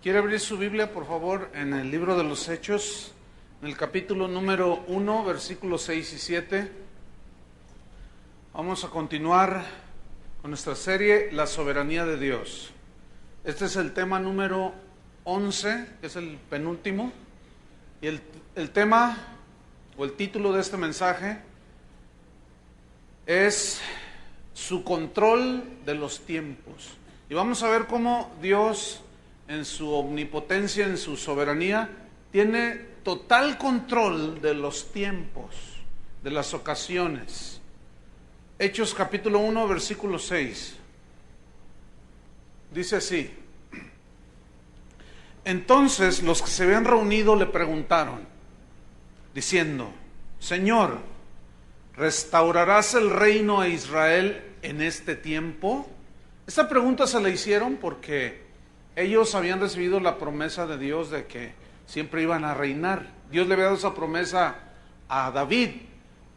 ¿Quiere abrir su Biblia, por favor, en el libro de los Hechos, en el capítulo número 1, versículos 6 y 7? Vamos a continuar con nuestra serie, La soberanía de Dios. Este es el tema número 11, que es el penúltimo, y el tema, o el título de este mensaje, es su control de los tiempos. Y vamos a ver cómo Dios, en su omnipotencia, en su soberanía, tiene total control de los tiempos, de las ocasiones. Hechos capítulo 1, versículo 6. Dice así: Entonces los que se habían reunido le preguntaron, diciendo: Señor, ¿restaurarás el reino a Israel en este tiempo? Esta pregunta se la hicieron porque ellos habían recibido la promesa de Dios de que siempre iban a reinar. Dios le había dado esa promesa a David,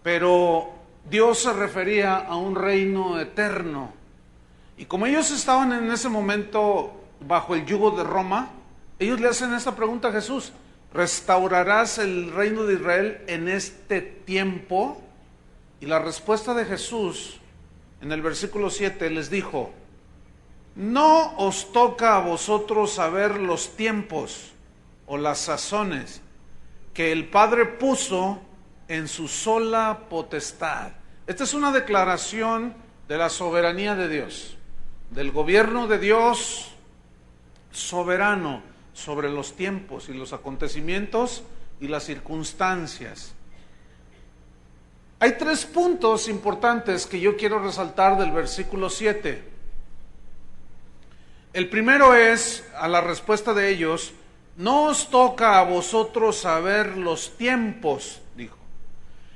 pero Dios se refería a un reino eterno. Y como ellos estaban en ese momento bajo el yugo de Roma, ellos le hacen esta pregunta a Jesús: ¿restaurarás el reino de Israel en este tiempo? Y la respuesta de Jesús en el versículo 7 les dijo: no os toca a vosotros saber los tiempos o las sazones que el Padre puso en su sola potestad. Esta es una declaración de la soberanía de Dios, del gobierno de Dios soberano sobre los tiempos y los acontecimientos y las circunstancias. Hay tres puntos importantes que yo quiero resaltar del versículo 7. El primero es, a la respuesta de ellos: no os toca a vosotros saber los tiempos, dijo.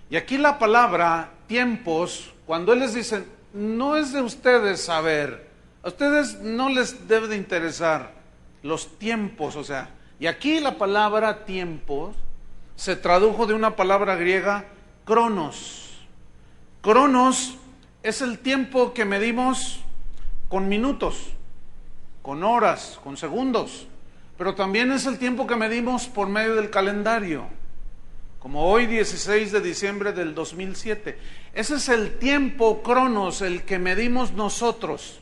Y aquí la palabra tiempos, cuando Él les dice, no es de ustedes saber, a ustedes no les debe de interesar los tiempos, o sea, y aquí la palabra tiempos se tradujo de una palabra griega, cronos. Cronos es el tiempo que medimos con minutos, con horas, con segundos, pero también es el tiempo que medimos por medio del calendario, como hoy 16 de diciembre del 2007. Ese es el tiempo cronos, el que medimos nosotros,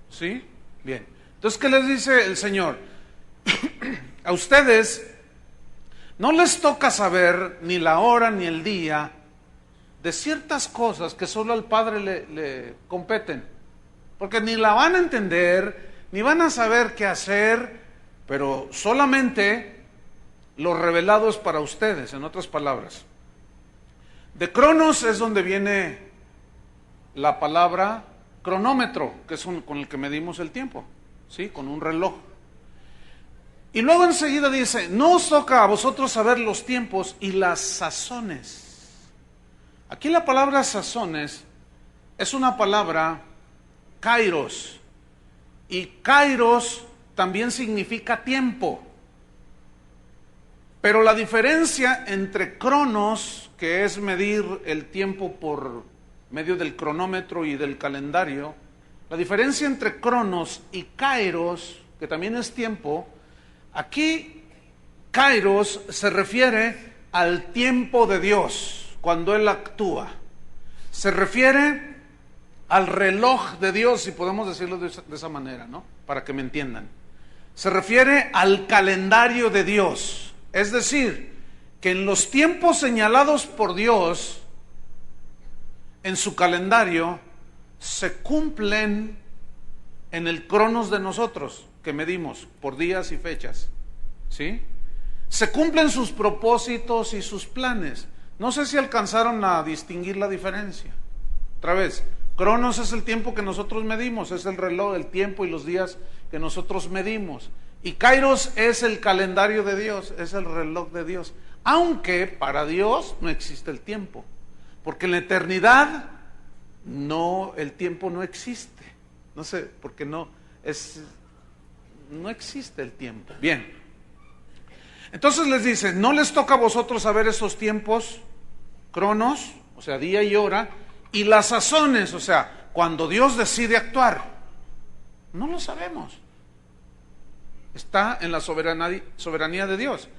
¿sí? Bien, entonces, ¿qué les dice el Señor? A ustedes no les toca saber ni la hora ni el día de ciertas cosas que solo al Padre le competen, porque ni la van a entender, ni van a saber qué hacer, pero solamente lo revelado es para ustedes. En otras palabras, de cronos es donde viene la palabra cronómetro, que es con el que medimos el tiempo, ¿sí? Con un reloj. Y luego enseguida dice: no os toca a vosotros saber los tiempos y las sazones. Aquí la palabra sazones es una palabra kairos, y kairos también significa tiempo. Pero la diferencia entre cronos, que es medir el tiempo por medio del cronómetro y del calendario, la diferencia entre cronos y kairos, que también es tiempo, aquí kairos se refiere al tiempo de Dios cuando Él actúa. Se refiere al reloj de Dios, si podemos decirlo de esa manera, ¿no? Para que me entiendan. Se refiere al calendario de Dios. Es decir, que en los tiempos señalados por Dios, en su calendario, se cumplen en el cronos de nosotros, que medimos por días y fechas, ¿sí? Se cumplen sus propósitos y sus planes. No sé si alcanzaron a distinguir la diferencia. Otra vez, cronos es el tiempo que nosotros medimos, es el reloj, el tiempo y los días que nosotros medimos. Y kairos es el calendario de Dios, es el reloj de Dios. Aunque para Dios no existe el tiempo, porque en la eternidad el tiempo no existe. No sé, porque no existe el tiempo. Bien. Entonces les dice: no les toca a vosotros saber esos tiempos, cronos, o sea, día y hora, y las sazones, o sea, cuando Dios decide actuar. No lo sabemos. está en la soberanía de Dios.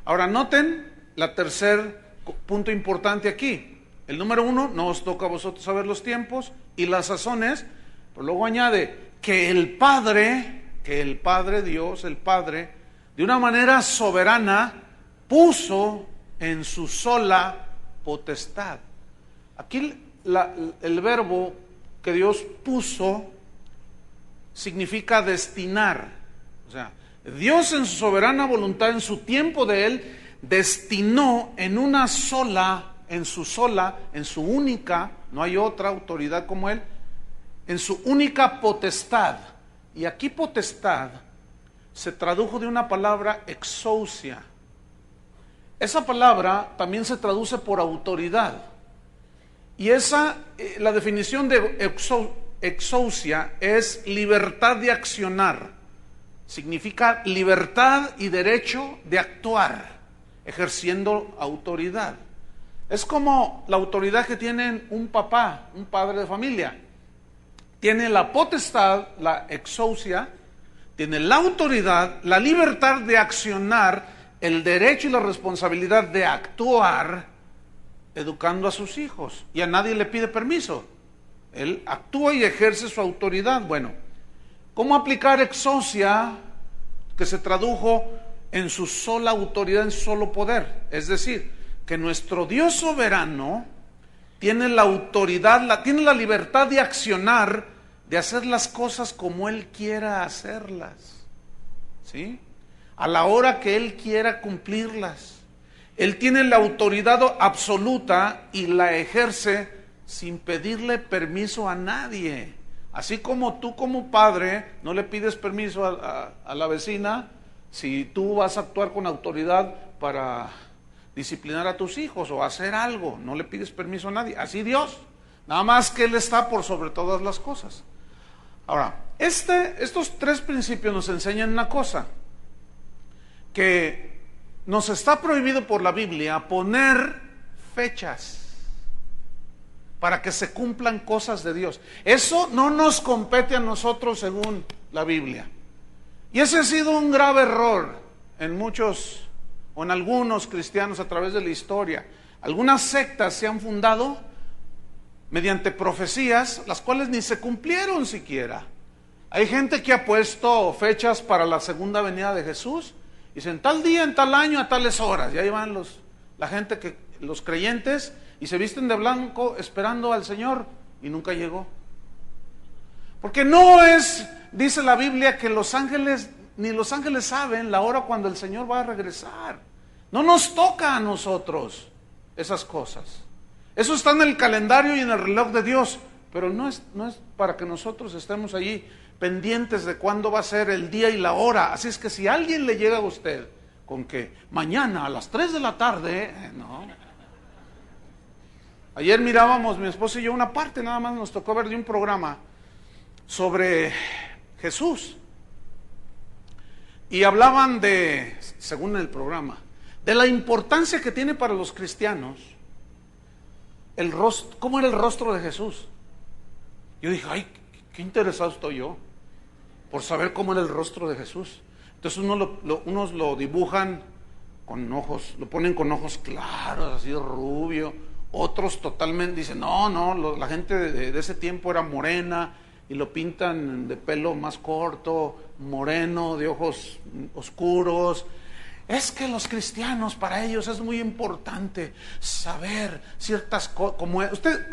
Ahora noten la tercer punto importante aquí. El número 1, no os toca a vosotros saber los tiempos y las sazones, pero luego añade que el Padre, Dios, el Padre, de una manera soberana, puso en su sola potestad. Aquí el verbo que Dios puso significa destinar. O sea, Dios en su soberana voluntad, en su tiempo de Él, destinó en su única, no hay otra autoridad como Él, en su única potestad. Y aquí potestad se tradujo de una palabra exousia. Esa palabra también se traduce por autoridad. Y la definición de exousia es libertad de accionar. Significa libertad y derecho de actuar, ejerciendo autoridad. Es como la autoridad que tiene un papá, un padre de familia. Tiene la potestad, la exousia, tiene la autoridad, la libertad de accionar, el derecho y la responsabilidad de actuar, educando a sus hijos. Y a nadie le pide permiso. Él actúa y ejerce su autoridad. Bueno, ¿cómo aplicar exousia, que se tradujo en su sola autoridad, en su solo poder? Es decir, que nuestro Dios soberano tiene la autoridad, tiene la libertad de accionar, de hacer las cosas como Él quiera hacerlas, ¿sí? A la hora que Él quiera cumplirlas. Él tiene la autoridad absoluta y la ejerce sin pedirle permiso a nadie. Así como tú como padre no le pides permiso a la vecina si tú vas a actuar con autoridad para disciplinar a tus hijos o hacer algo, no le pides permiso a nadie. Así Dios, nada más que Él está por sobre todas las cosas. Ahora, estos tres principios nos enseñan una cosa, que nos está prohibido por la Biblia poner fechas para que se cumplan cosas de Dios. Eso no nos compete a nosotros según la Biblia. Y ese ha sido un grave error en muchos o en algunos cristianos a través de la historia. Algunas sectas se han fundado mediante profecías, las cuales ni se cumplieron siquiera. Hay gente que ha puesto fechas para la segunda venida de Jesús. Dicen tal día, en tal año, a tales horas. Y ahí van los creyentes y se visten de blanco esperando al Señor y nunca llegó. Porque no es, dice la Biblia, que ni los ángeles saben la hora cuando el Señor va a regresar. No nos toca a nosotros esas cosas. Eso está en el calendario y en el reloj de Dios, pero no es para que nosotros estemos allí pendientes de cuándo va a ser el día y la hora. Así es que si alguien le llega a usted con que mañana a las 3 de la tarde, no. Ayer mirábamos mi esposa y yo una parte, nada más nos tocó ver de un programa sobre Jesús. Y hablaban según el programa, de la importancia que tiene para los cristianos cómo era el rostro de Jesús. Yo dije, ay, qué interesado estoy yo por saber cómo era el rostro de Jesús. Entonces unos lo dibujan con ojos, lo ponen con ojos claros, así rubio. Otros totalmente dicen, no, la gente de ese tiempo era morena y lo pintan de pelo más corto, moreno, de ojos oscuros. Es que los cristianos, para ellos es muy importante saber ciertas cosas.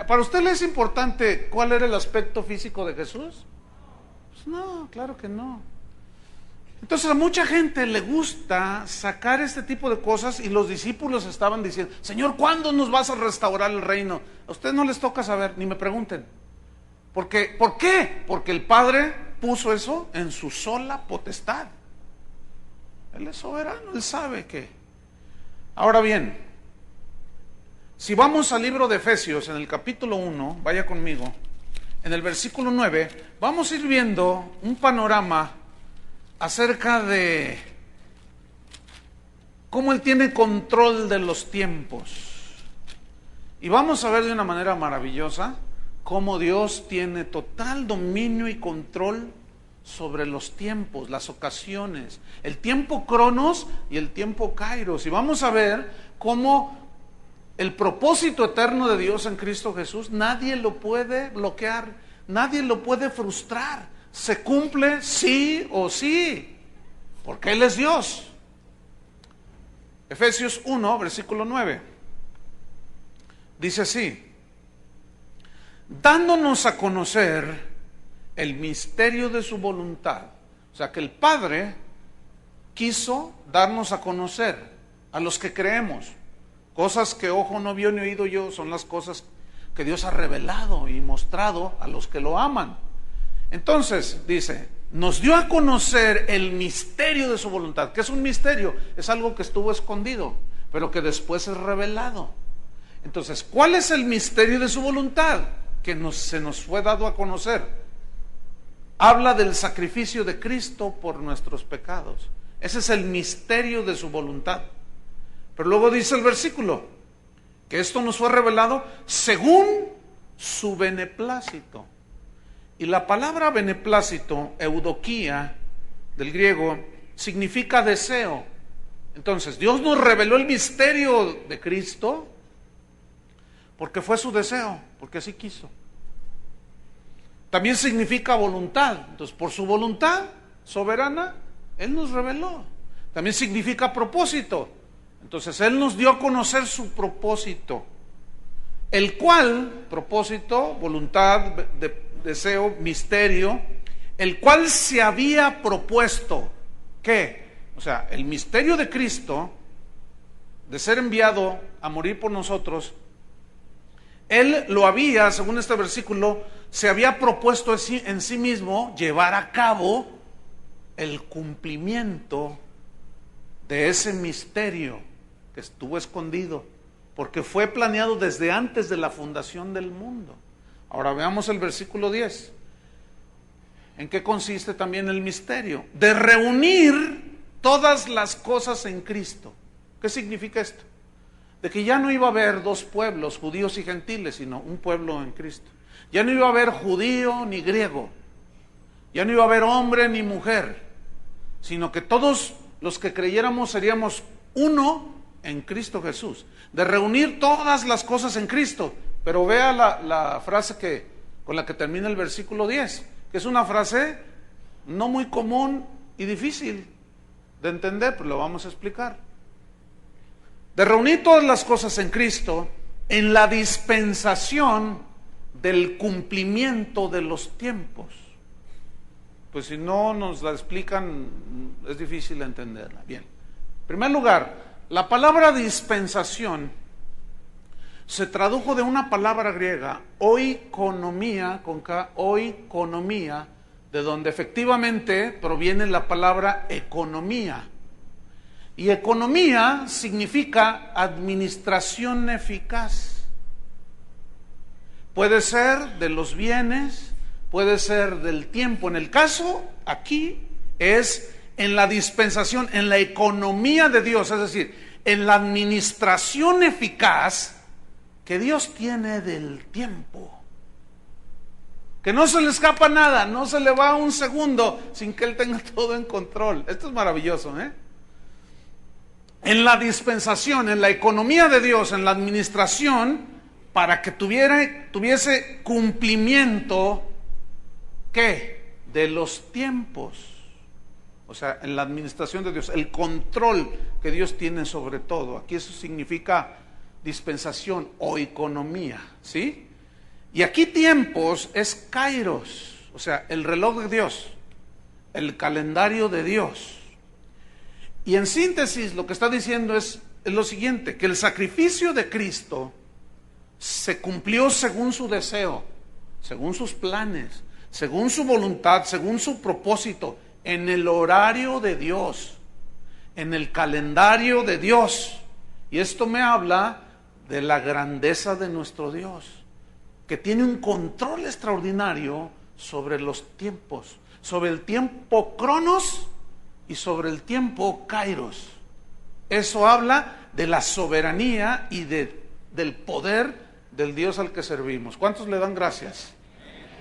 ¿Para usted le es importante cuál era el aspecto físico de Jesús? Pues no, claro que no. Entonces a mucha gente le gusta sacar este tipo de cosas y los discípulos estaban diciendo, Señor, ¿cuándo nos vas a restaurar el reino? A ustedes no les toca saber, ni me pregunten. ¿Por qué? Porque el Padre puso eso en su sola potestad. Él es soberano, Él sabe que. Ahora bien, si vamos al libro de Efesios, en el capítulo 1, vaya conmigo, en el versículo 9, vamos a ir viendo un panorama acerca de cómo Él tiene control de los tiempos. Y vamos a ver de una manera maravillosa cómo Dios tiene total dominio y control sobre los tiempos, las ocasiones, el tiempo cronos y el tiempo kairos. Y vamos a ver cómo el propósito eterno de Dios en Cristo Jesús nadie lo puede bloquear, nadie lo puede frustrar. Se cumple sí o sí, porque Él es Dios. Efesios 1, versículo 9. Dice así: dándonos a conocer el misterio de su voluntad. O sea que el Padre quiso darnos a conocer a los que creemos. Cosas que ojo no vio ni oído yo, son las cosas que Dios ha revelado y mostrado a los que lo aman. Entonces, dice, nos dio a conocer el misterio de su voluntad. ¿Qué es un misterio? Es algo que estuvo escondido, pero que después es revelado. Entonces, ¿cuál es el misterio de su voluntad? Que se nos fue dado a conocer. Habla del sacrificio de Cristo por nuestros pecados. Ese es el misterio de su voluntad. Pero luego dice el versículo, que esto nos fue revelado según su beneplácito. Y la palabra beneplácito, eudoquía, del griego, significa deseo. Entonces, Dios nos reveló el misterio de Cristo porque fue su deseo, porque así quiso. También significa voluntad. Entonces, por su voluntad soberana, Él nos reveló. También significa propósito. Entonces, Él nos dio a conocer su propósito, el cual, propósito, voluntad, deseo, misterio, el cual se había propuesto. ¿Qué? O sea, el misterio de Cristo, de ser enviado a morir por nosotros, Él lo había, según este versículo, se había propuesto en sí mismo llevar a cabo el cumplimiento de ese misterio que estuvo escondido, porque fue planeado desde antes de la fundación del mundo. Ahora veamos el versículo 10. ¿En qué consiste también el misterio? De reunir todas las cosas en Cristo. ¿Qué significa esto? De que ya no iba a haber dos pueblos, judíos y gentiles, sino un pueblo en Cristo. Ya no iba a haber judío ni griego, ya no iba a haber hombre ni mujer, sino que todos los que creyéramos seríamos uno en Cristo Jesús. De reunir todas las cosas en Cristo. Pero vea la frase con la que termina el versículo 10, que es una frase no muy común y difícil de entender, pero lo vamos a explicar. De reunir todas las cosas en Cristo en la dispensación del cumplimiento de los tiempos. Pues si no nos la explican, es difícil entenderla. Bien, en primer lugar, la palabra dispensación se tradujo de una palabra griega, oikonomía, con K, oikonomía, de donde efectivamente proviene la palabra economía. Y economía significa administración eficaz. Puede ser de los bienes, puede ser del tiempo. En el caso aquí es en la dispensación, en la economía de Dios, es decir, en la administración eficaz que Dios tiene del tiempo. Que no se le escapa nada, no se le va un segundo sin que Él tenga todo en control. Esto es maravilloso, ¿eh? En la dispensación, en la economía de Dios, en la administración, para que tuviese cumplimiento, ¿qué? De los tiempos. O sea, en la administración de Dios, el control que Dios tiene sobre todo. Aquí eso significa dispensación o economía, ¿sí? Y aquí tiempos es kairos, o sea, el reloj de Dios, el calendario de Dios. Y en síntesis lo que está diciendo es lo siguiente, que el sacrificio de Cristo se cumplió según su deseo, según sus planes, según su voluntad, según su propósito, en el horario de Dios, en el calendario de Dios. Y esto me habla de la grandeza de nuestro Dios, que tiene un control extraordinario sobre los tiempos, sobre el tiempo cronos y sobre el tiempo kairos. Eso habla de la soberanía y del poder del Dios al que servimos. ¿Cuántos le dan gracias?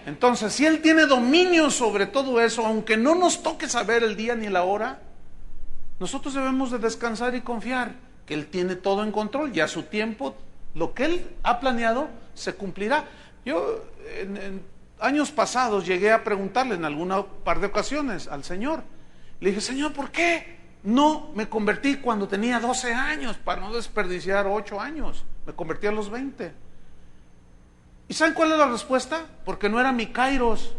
Entonces, si Él tiene dominio sobre todo eso, aunque no nos toque saber el día ni la hora, nosotros debemos de descansar y confiar que Él tiene todo en control y a su tiempo lo que Él ha planeado se cumplirá. Yo en años pasados llegué a preguntarle en alguna par de ocasiones al Señor. Le dije, Señor, ¿por qué no me convertí cuando tenía 12 años para no desperdiciar 8 años? Me convertí a los 20. ¿Y saben cuál es la respuesta? Porque no era mi kairos,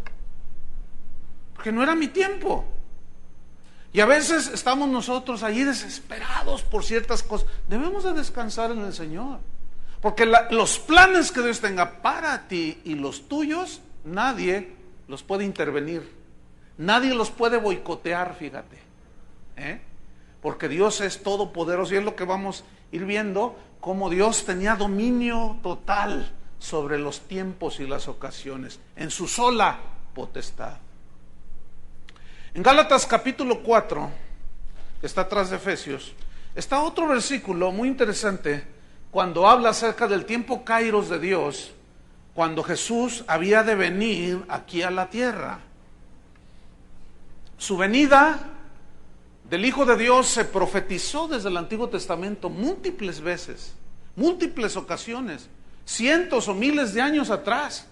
porque no era mi tiempo. Y a veces estamos nosotros allí desesperados por ciertas cosas. Debemos de descansar en el Señor, porque los planes que Dios tenga para ti y los tuyos, nadie los puede intervenir, nadie los puede boicotear, fíjate, porque Dios es todopoderoso. Y es lo que vamos a ir viendo, cómo Dios tenía dominio total sobre los tiempos y las ocasiones, en su sola potestad. En Gálatas capítulo 4, que está atrás de Efesios, está otro versículo muy interesante, cuando habla acerca del tiempo kairos de Dios, cuando Jesús había de venir aquí a la tierra. Su venida del Hijo de Dios se profetizó desde el Antiguo Testamento múltiples veces, múltiples ocasiones. Cientos o miles de años atrás,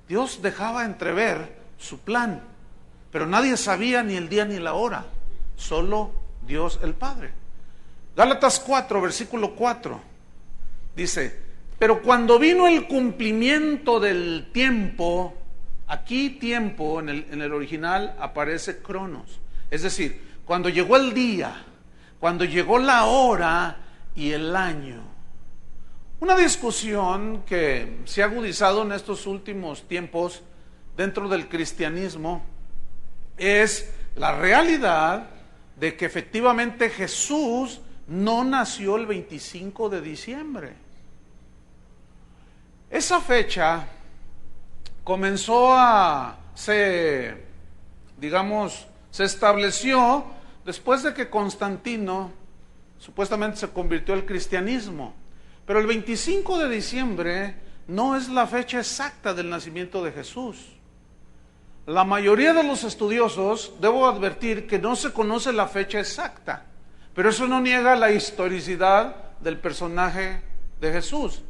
Dios dejaba entrever su plan, pero nadie sabía ni el día ni la hora, solo Dios el Padre. Gálatas 4, versículo 4, dice, pero cuando vino el cumplimiento del tiempo, aquí tiempo en el original aparece cronos, es decir, cuando llegó el día, cuando llegó la hora y el año. Una discusión que se ha agudizado en estos últimos tiempos dentro del cristianismo es la realidad de que efectivamente Jesús no nació el 25 de diciembre. Esa fecha se estableció después de que Constantino supuestamente se convirtió al cristianismo. Pero el 25 de diciembre no es la fecha exacta del nacimiento de Jesús. La mayoría de los estudiosos, debo advertir que no se conoce la fecha exacta, pero eso no niega la historicidad del personaje de Jesús.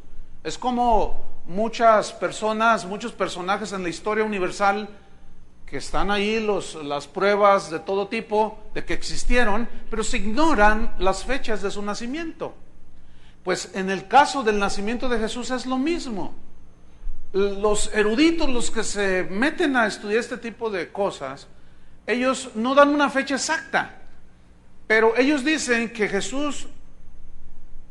Es como muchos personajes en la historia universal que están ahí, las pruebas de todo tipo de que existieron, pero se ignoran las fechas de su nacimiento. Pues en el caso del nacimiento de Jesús es lo mismo. Los eruditos, los que se meten a estudiar este tipo de cosas, ellos no dan una fecha exacta, pero ellos dicen que Jesús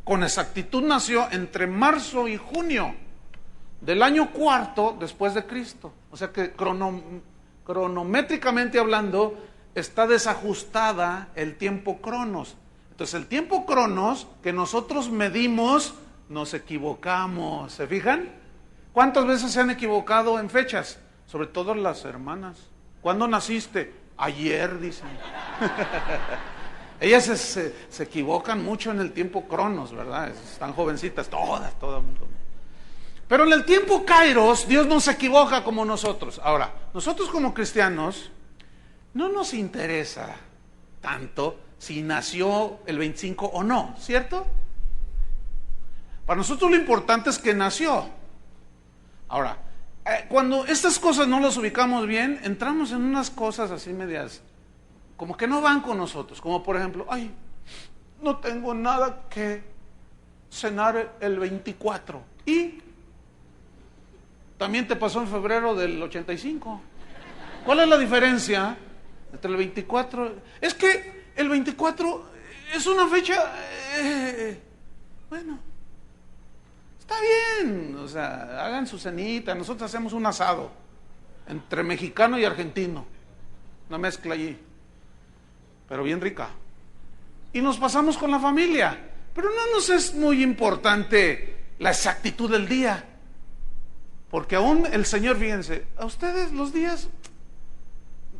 con exactitud nació entre marzo y junio del año 4 después de Cristo. O sea que cronométricamente hablando está desajustada el tiempo cronos. Entonces el tiempo cronos que nosotros medimos, nos equivocamos. ¿Se fijan? ¿Cuántas veces se han equivocado en fechas? Sobre todo las hermanas. ¿Cuándo naciste? Ayer, dicen. Ellas se equivocan mucho en el tiempo cronos, ¿verdad? Están jovencitas, todo el mundo. Pero en el tiempo kairos, Dios no se equivoca como nosotros. Ahora, nosotros como cristianos, no nos interesa tanto si nació el 25 o no, ¿cierto? Para nosotros lo importante es que nació. Ahora, cuando estas cosas no las ubicamos bien, entramos en unas cosas así medias, como que no van con nosotros, como por ejemplo, ay, no tengo nada que cenar el 24. ¿Y? También te pasó en febrero del 85. ¿Cuál es la diferencia entre el 24? Es que el 24 es una fecha, bueno, está bien, o sea, hagan su cenita, nosotros hacemos un asado entre mexicano y argentino, una mezcla allí, pero bien rica, y nos pasamos con la familia, pero no nos es muy importante la exactitud del día, porque aún el Señor, fíjense, a ustedes los días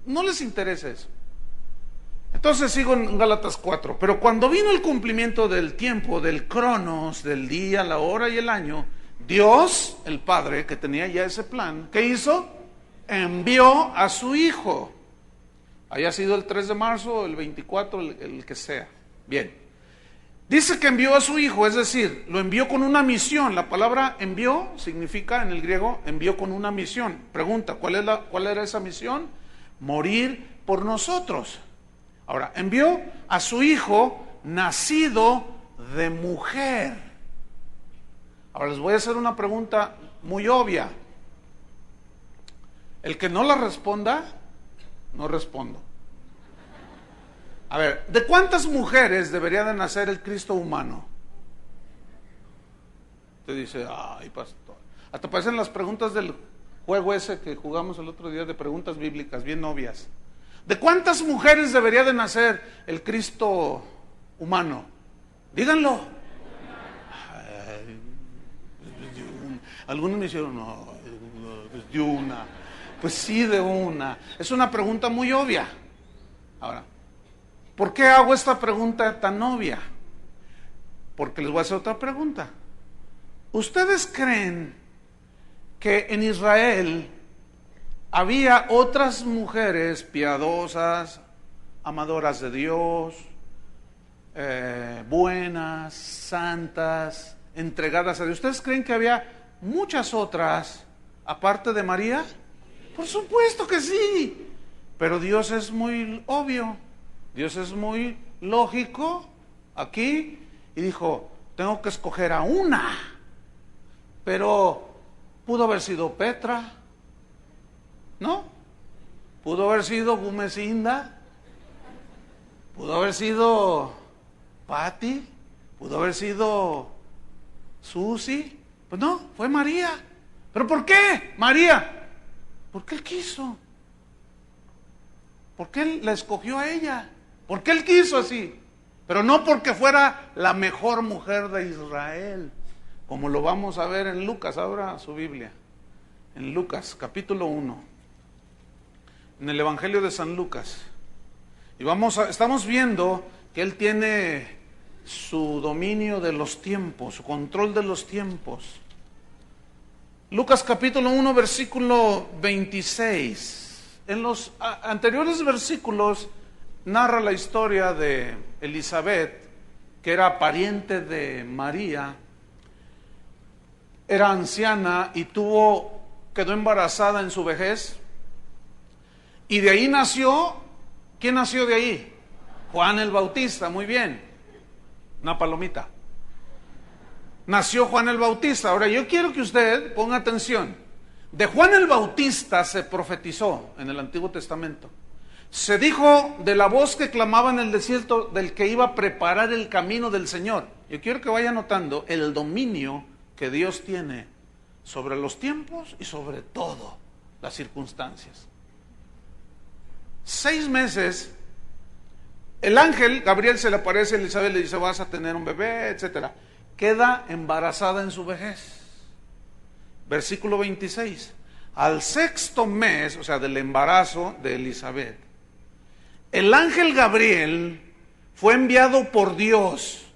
no les interesa eso. Entonces sigo en Gálatas 4, pero cuando vino el cumplimiento del tiempo, del cronos, del día, la hora y el año, Dios, el Padre, que tenía ya ese plan, ¿qué hizo? envió a su hijo. Haya sido el 3 de marzo, el 24, el que sea. Bien. Dice que envió a su hijo, es decir, lo envió con una misión. La palabra envió significa en el griego envió con una misión. Pregunta, ¿cuál era esa misión? Morir por nosotros. Ahora, envió a su hijo nacido de mujer. Ahora les voy a hacer una pregunta muy obvia. El que no la responda, no respondo. A ver, ¿de cuántas mujeres debería de nacer el Cristo humano? Usted dice, ay, pastor. Hasta parecen las preguntas del juego ese que jugamos el otro día de preguntas bíblicas, bien obvias. ¿De cuántas mujeres debería de nacer el Cristo humano? Díganlo. Ay, algunos me dijeron, no, pues de una. Pues sí, de una. Es una pregunta muy obvia. Ahora, ¿por qué hago esta pregunta tan obvia? Porque les voy a hacer otra pregunta. ¿Ustedes creen que en Israel había otras mujeres piadosas, amadoras de Dios, buenas, santas, entregadas a Dios? ¿Ustedes creen que había muchas otras aparte de María? Por supuesto que sí, pero Dios es muy obvio. Dios es muy lógico aquí y dijo, tengo que escoger a una, pero pudo haber sido Petra, ¿no? Pudo haber sido Gumesinda, pudo haber sido Patti, pudo haber sido Susi, pues no, fue María. ¿Pero por qué María? Porque Él quiso, porque Él la escogió a ella. Porque Él quiso así, pero no porque fuera la mejor mujer de Israel, como lo vamos a ver en Lucas. Abra su Biblia, en Lucas capítulo 1, en el Evangelio de San Lucas, y estamos viendo que Él tiene su dominio de los tiempos, su control de los tiempos. Lucas capítulo 1, versículo 26. En los anteriores versículos narra la historia de Elizabeth, que era pariente de María, era anciana y quedó embarazada en su vejez, y de ahí nació, ¿quién nació de ahí? Juan el Bautista, muy bien, una palomita. Nació Juan el Bautista. Ahora yo quiero que usted ponga atención. De Juan el Bautista se profetizó en el Antiguo Testamento. Se dijo de la voz que clamaba en el desierto del que iba a preparar el camino del Señor. Yo quiero que vaya notando el dominio que Dios tiene sobre los tiempos y sobre todo las circunstancias. 6 meses, el ángel Gabriel se le aparece a Elizabeth y le dice, vas a tener un bebé, etcétera. Queda embarazada en su vejez. Versículo 26. Al 6º mes, o sea, del embarazo de Elizabeth, el ángel Gabriel fue enviado por Dios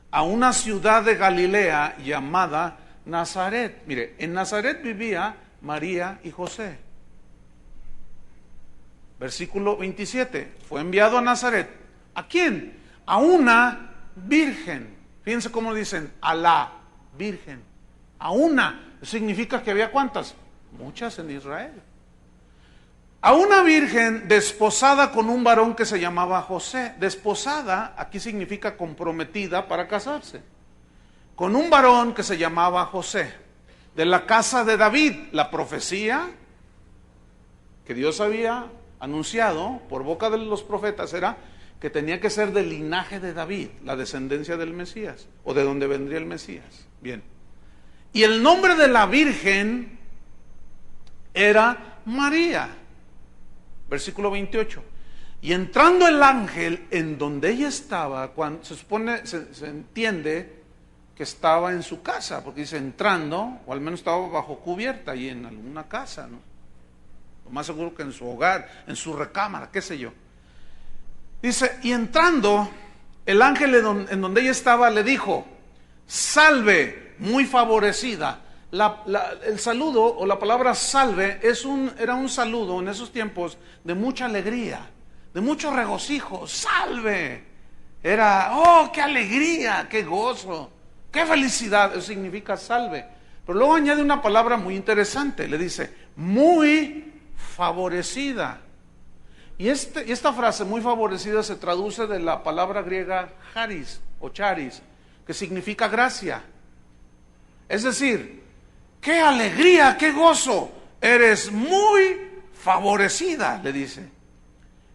a una ciudad de Galilea llamada Nazaret. Mire, en Nazaret vivía María y José. Versículo 27. Fue enviado a Nazaret. ¿A quién? A una virgen. Fíjense cómo dicen, a la virgen. A una. Significa que había ¿cuántas? Muchas en Israel. A una virgen desposada con un varón que se llamaba José. Desposada aquí significa comprometida para casarse. Con un varón que se llamaba José, de la casa de David. La profecía que Dios había anunciado por boca de los profetas era que tenía que ser del linaje de David, la descendencia del Mesías, o de donde vendría el Mesías. Bien. Y el nombre de la virgen era María. Versículo 28. Y entrando el ángel en donde ella estaba, cuando se supone, se entiende que estaba en su casa, porque dice entrando, o al menos estaba bajo cubierta y en alguna casa, ¿no? Lo más seguro que en su hogar, en su recámara, qué sé yo. Dice, y entrando, el ángel en donde ella estaba le dijo, salve, muy favorecida, El saludo o la palabra salve era un saludo en esos tiempos de mucha alegría, de mucho regocijo. Salve. Era, oh, qué alegría, qué gozo, qué felicidad. Eso significa salve. Pero luego añade una palabra muy interesante. Le dice, muy favorecida. Y esta frase, muy favorecida, se traduce de la palabra griega charis o charis, que significa gracia. Es decir, qué alegría, qué gozo. Eres muy favorecida, le dice.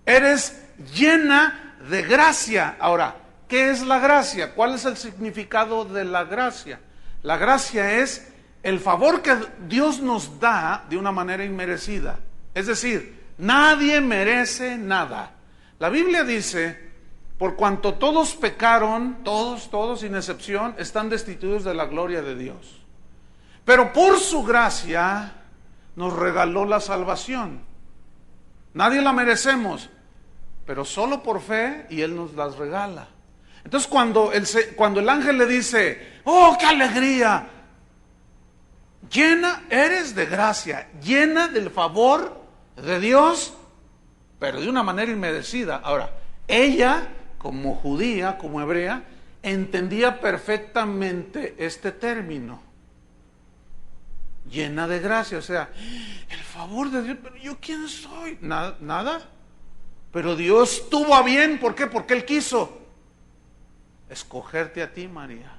Eres llena de gracia. Ahora, ¿qué es la gracia? ¿Cuál es el significado de la gracia? La gracia es el favor que Dios nos da de una manera inmerecida. Es decir, nadie merece nada. La Biblia dice, por cuanto todos pecaron, todos sin excepción, están destituidos de la gloria de Dios. Pero por su gracia nos regaló la salvación. Nadie la merecemos, pero solo por fe, y Él nos las regala. Entonces cuando el ángel le dice, oh, qué alegría, llena eres de gracia, llena del favor de Dios, pero de una manera inmerecida. Ahora, ella, como judía, como hebrea, entendía perfectamente este término. Llena de gracia, o sea, el favor de Dios. Pero yo, ¿quién soy? Nada. Pero Dios tuvo a bien, ¿por qué? Porque Él quiso escogerte a ti, María.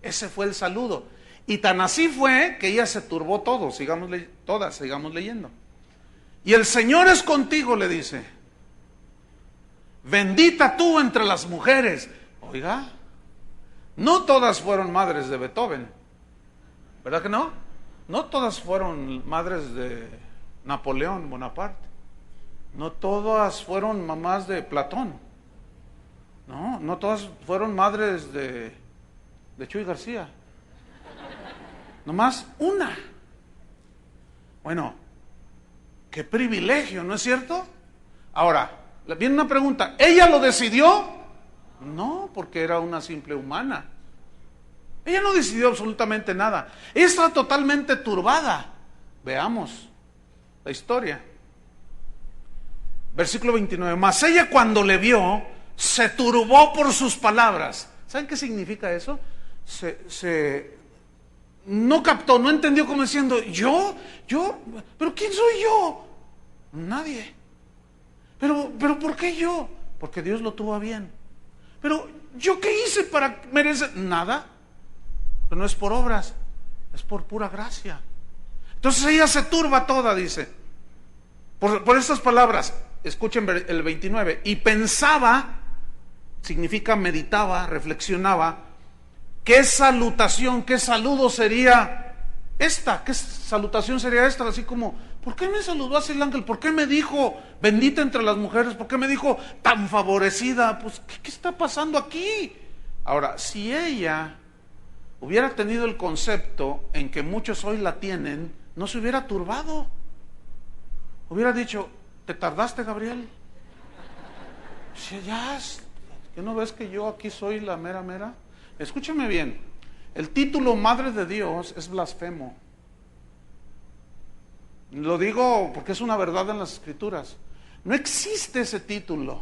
Ese fue el saludo. Y tan así fue que ella se turbó sigamos leyendo. Y el Señor es contigo, le dice. Bendita tú entre las mujeres. Oiga, no todas fueron madres de Beethoven, ¿verdad que no? No todas fueron madres de Napoleón Bonaparte. No todas fueron mamás de Platón. No todas fueron madres de Chuy García. Nomás una. Bueno, qué privilegio, ¿no es cierto? Ahora, viene una pregunta. ¿Ella lo decidió? No, porque era una simple humana. Ella no decidió absolutamente nada. Ella estaba totalmente turbada. Veamos la historia. Versículo 29. Mas ella, cuando le vio, se turbó por sus palabras. ¿Saben qué significa eso? No captó, no entendió, como diciendo, ¿yo? ¿Pero quién soy yo? Nadie. ¿Pero por qué yo? Porque Dios lo tuvo a bien. ¿Pero yo qué hice para merecer? Nada. Pero no es por obras, es por pura gracia. Entonces ella se turba toda, dice, por estas palabras. Escuchen el 29. Y pensaba, significa meditaba, reflexionaba, ¿qué salutación, qué saludo sería esta? ¿Qué salutación sería esta? Así como, ¿por qué me saludó así el ángel? ¿Por qué me dijo bendita entre las mujeres? ¿Por qué me dijo tan favorecida? Pues, ¿qué está pasando aquí? Ahora, si ella hubiera tenido el concepto en que muchos hoy la tienen, no se hubiera turbado. Hubiera dicho, ¿te tardaste, Gabriel? Si ya, ¿qué no ves que yo aquí soy la mera mera? Escúchame bien, el título Madre de Dios es blasfemo. Lo digo porque es una verdad en las Escrituras. No existe ese título.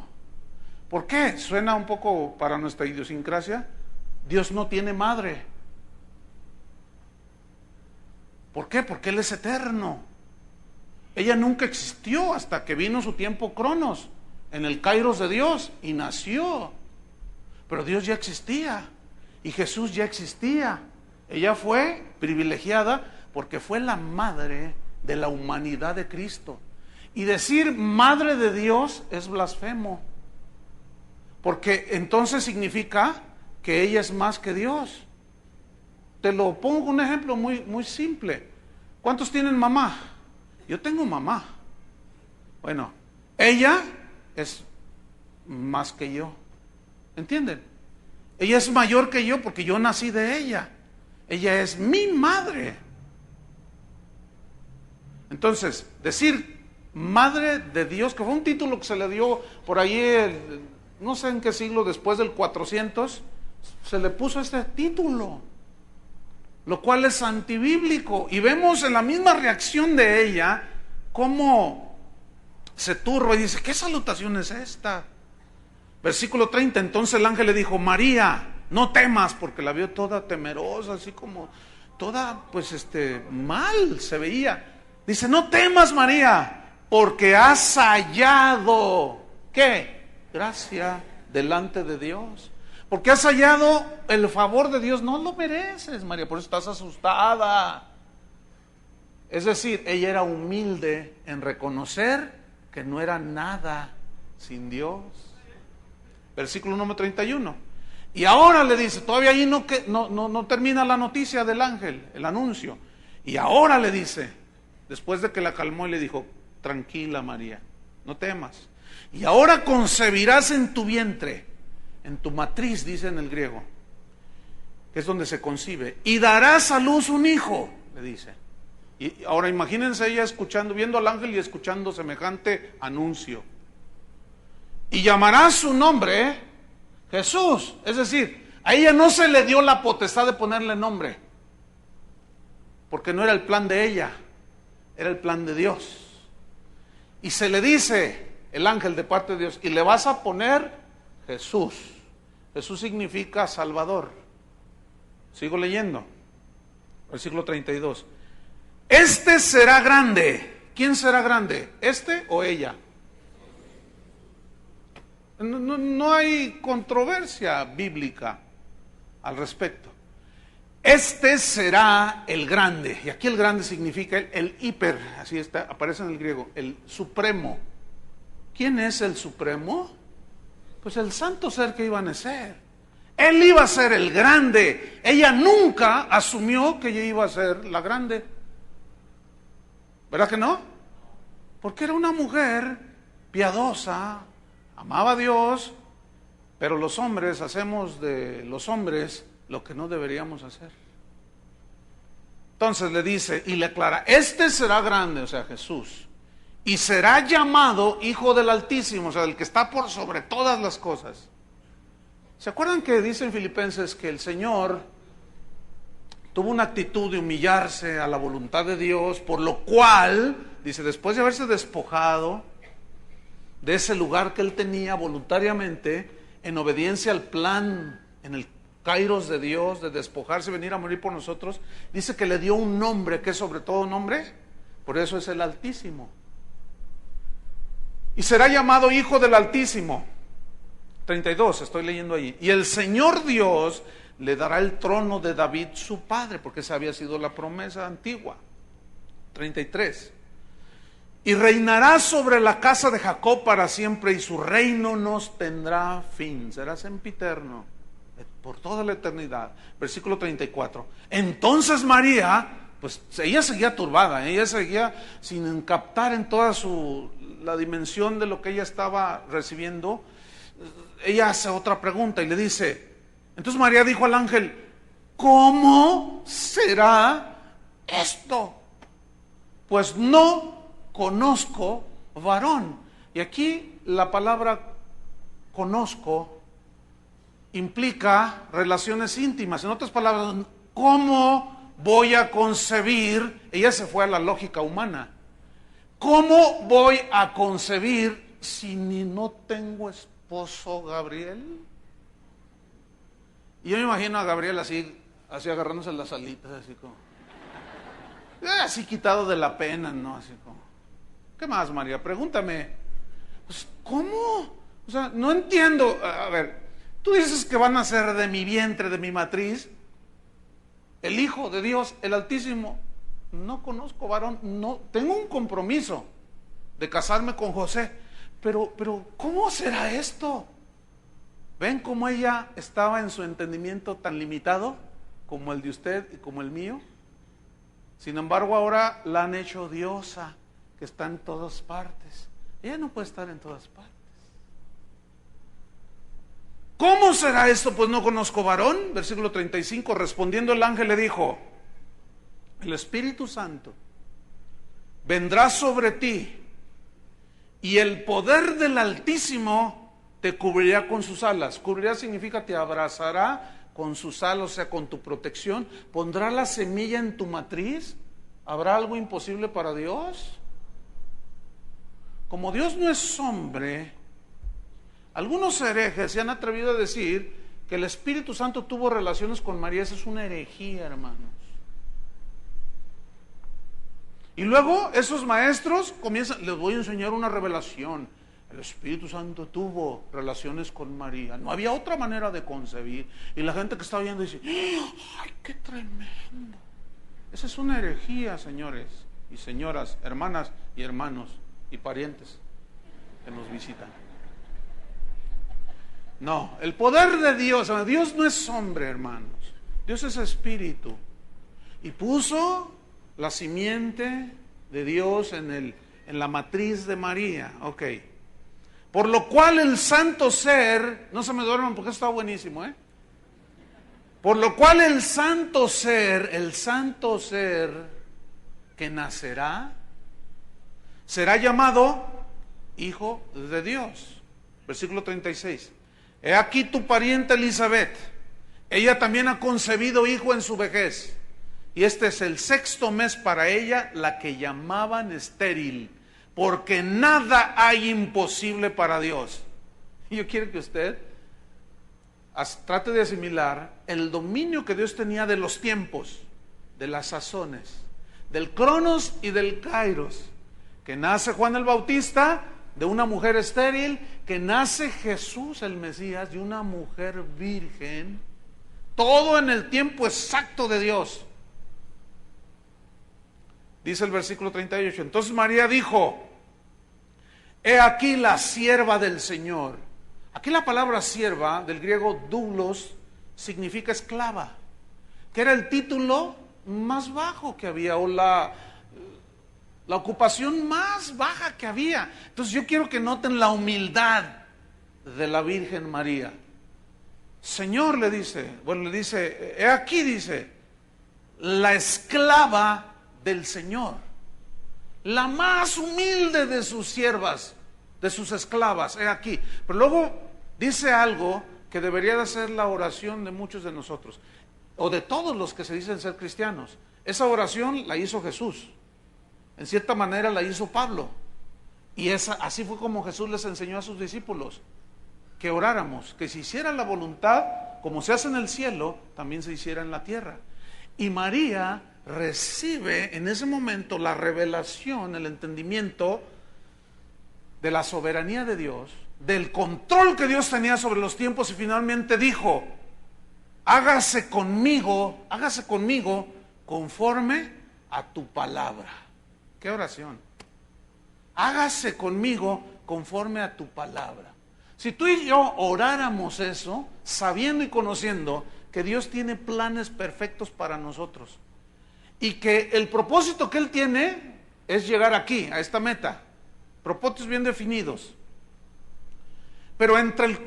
¿Por qué? Suena un poco para nuestra idiosincrasia. Dios no tiene madre. ¿Por qué? Porque Él es eterno. Ella nunca existió hasta que vino su tiempo Cronos, en el Kairos de Dios, y nació. Pero Dios ya existía. Y Jesús ya existía. Ella fue privilegiada porque fue la madre de la humanidad de Cristo. Y decir madre de Dios es blasfemo. Porque entonces significa que ella es más que Dios. Te lo pongo un ejemplo muy simple. ¿Cuántos tienen mamá? Yo tengo mamá. Bueno, ella es más que yo. ¿Entienden? Ella es mayor que yo porque yo nací de ella. Ella es mi madre. Entonces, decir Madre de Dios, que fue un título que se le dio por ahí, no sé en qué siglo, después del 400, se le puso este título. lo cual es antibíblico. Y vemos en la misma reacción de ella cómo se turba y dice, ¿qué salutación es esta? Versículo 30, entonces el ángel le dijo, María, no temas, porque la vio toda temerosa, así como toda, pues mal se veía. Dice, no temas, María, porque has hallado, ¿qué? Gracia delante de Dios. Porque has hallado el favor de Dios, no lo mereces, María, por eso estás asustada. Es decir, ella era humilde en reconocer que no era nada sin Dios. Versículo número 31. Y ahora le dice, todavía ahí no termina la noticia del ángel, el anuncio. Y ahora le dice, después de que la calmó y le dijo, tranquila María, no temas. Y ahora concebirás en tu vientre, en tu matriz, dice en el griego, que es donde se concibe, y darás a luz un hijo, le dice. Y ahora imagínense ella escuchando, viendo al ángel y escuchando semejante anuncio. Y llamarás su nombre Jesús. Es decir, a ella no se le dio la potestad de ponerle nombre, porque no era el plan de ella, era el plan de Dios. Y se le dice el ángel de parte de Dios, y le vas a poner Jesús. Jesús significa Salvador. Sigo leyendo. Versículo 32. Este será grande. ¿Quién será grande? ¿Este o ella? No hay controversia bíblica al respecto. Este será el grande. Y aquí el grande significa el hiper, así está, aparece en el griego, el supremo. ¿Quién es el supremo? Pues el santo ser que iba a nacer. Él iba a ser el grande. Ella nunca asumió que ella iba a ser la grande. ¿Verdad que no? Porque era una mujer piadosa, amaba a Dios, pero los hombres hacemos de los hombres lo que no deberíamos hacer. Entonces le dice y le aclara, este será grande, o sea Jesús, y será llamado Hijo del Altísimo, o sea, el que está por sobre todas las cosas. ¿Se acuerdan que dice en Filipenses que el Señor tuvo una actitud de humillarse a la voluntad de Dios, por lo cual, dice, después de haberse despojado de ese lugar que él tenía voluntariamente, en obediencia al plan, en el kairos de Dios, de despojarse, venir a morir por nosotros, dice que le dio un nombre, que es sobre todo nombre, por eso es el Altísimo. Y será llamado Hijo del Altísimo. 32, estoy leyendo ahí. Y el Señor Dios le dará el trono de David su padre, porque esa había sido la promesa antigua. 33. Y reinará sobre la casa de Jacob para siempre, y su reino no tendrá fin. Será sempiterno, por toda la eternidad. Versículo 34. Entonces María, pues ella seguía turbada, ella seguía sin captar en toda la dimensión de lo que ella estaba recibiendo. Ella hace otra pregunta y le dice, entonces María dijo al ángel, ¿cómo será esto? Pues no conozco varón. Y aquí la palabra conozco implica relaciones íntimas. En otras palabras, ¿cómo voy a concebir? Ella se fue a la lógica humana. ¿Cómo voy a concebir si ni no tengo esposo, Gabriel? Y yo me imagino a Gabriel así agarrándose las alitas, así como, así quitado de la pena, ¿no? Así como, ¿qué más, María? Pregúntame. Pues, ¿cómo? O sea, no entiendo. A ver, tú dices que van a ser de mi vientre, de mi matriz, el Hijo de Dios, el Altísimo. No conozco varón, no, tengo un compromiso de casarme con José, pero ¿cómo será esto? ¿Ven cómo ella estaba en su entendimiento tan limitado como el de usted y como el mío? Sin embargo, ahora la han hecho diosa, que está en todas partes. Ella no puede estar en todas partes. ¿Cómo será esto? Pues no conozco varón. Versículo 35, respondiendo el ángel le dijo, el Espíritu Santo vendrá sobre ti y el poder del Altísimo te cubrirá con sus alas. Cubrirá significa te abrazará con sus alas, o sea, con tu protección. Pondrá la semilla en tu matriz. ¿Habrá algo imposible para Dios? Como Dios no es hombre, algunos herejes se han atrevido a decir que el Espíritu Santo tuvo relaciones con María. Esa es una herejía, hermanos. Y luego esos maestros comienzan, les voy a enseñar una revelación. El Espíritu Santo tuvo relaciones con María. No había otra manera de concebir. Y la gente que está oyendo dice, ¡ay, qué tremendo! Esa es una herejía, señores y señoras, hermanas y hermanos y parientes que nos visitan. No, el poder de Dios, Dios no es hombre, hermanos. Dios es espíritu. Y puso la simiente de Dios en la matriz de María. Ok. Por lo cual el santo ser, no se me duerman porque está buenísimo, Por lo cual el santo ser que nacerá, será llamado Hijo de Dios. Versículo 36. He aquí tu pariente Elizabeth, ella también ha concebido hijo en su vejez, y este es el 6º mes para ella, la que llamaban estéril, porque nada hay imposible para Dios. Y yo quiero que usted trate de asimilar el dominio que Dios tenía de los tiempos, de las sazones, del cronos y del kairos. Que nace Juan el Bautista de una mujer estéril, que nace Jesús el Mesías de una mujer virgen, todo en el tiempo exacto de Dios. Dice el versículo 38, entonces María dijo, he aquí la sierva del Señor. Aquí la palabra sierva, del griego doulos, significa esclava, que era el título más bajo que había, o la ocupación más baja que había. Entonces yo quiero que noten la humildad de la Virgen María. Señor, le dice, he aquí, dice, la esclava del Señor, la más humilde de sus siervas, de sus esclavas, he aquí. Pero luego dice algo que debería de ser la oración de muchos de nosotros, o de todos los que se dicen ser cristianos. Esa oración la hizo Jesús, en cierta manera la hizo Pablo, y así fue como Jesús les enseñó a sus discípulos, que oráramos, que se hiciera la voluntad, como se hace en el cielo, también se hiciera en la tierra. Y María recibe en ese momento la revelación, el entendimiento de la soberanía de Dios, del control que Dios tenía sobre los tiempos, y finalmente dijo, hágase conmigo conforme a tu palabra. ¿Qué oración? Hágase conmigo conforme a tu palabra. Si tú y yo oráramos eso, sabiendo y conociendo que Dios tiene planes perfectos para nosotros, y que el propósito que Él tiene es llegar aquí, a esta meta, propósitos bien definidos, pero entre el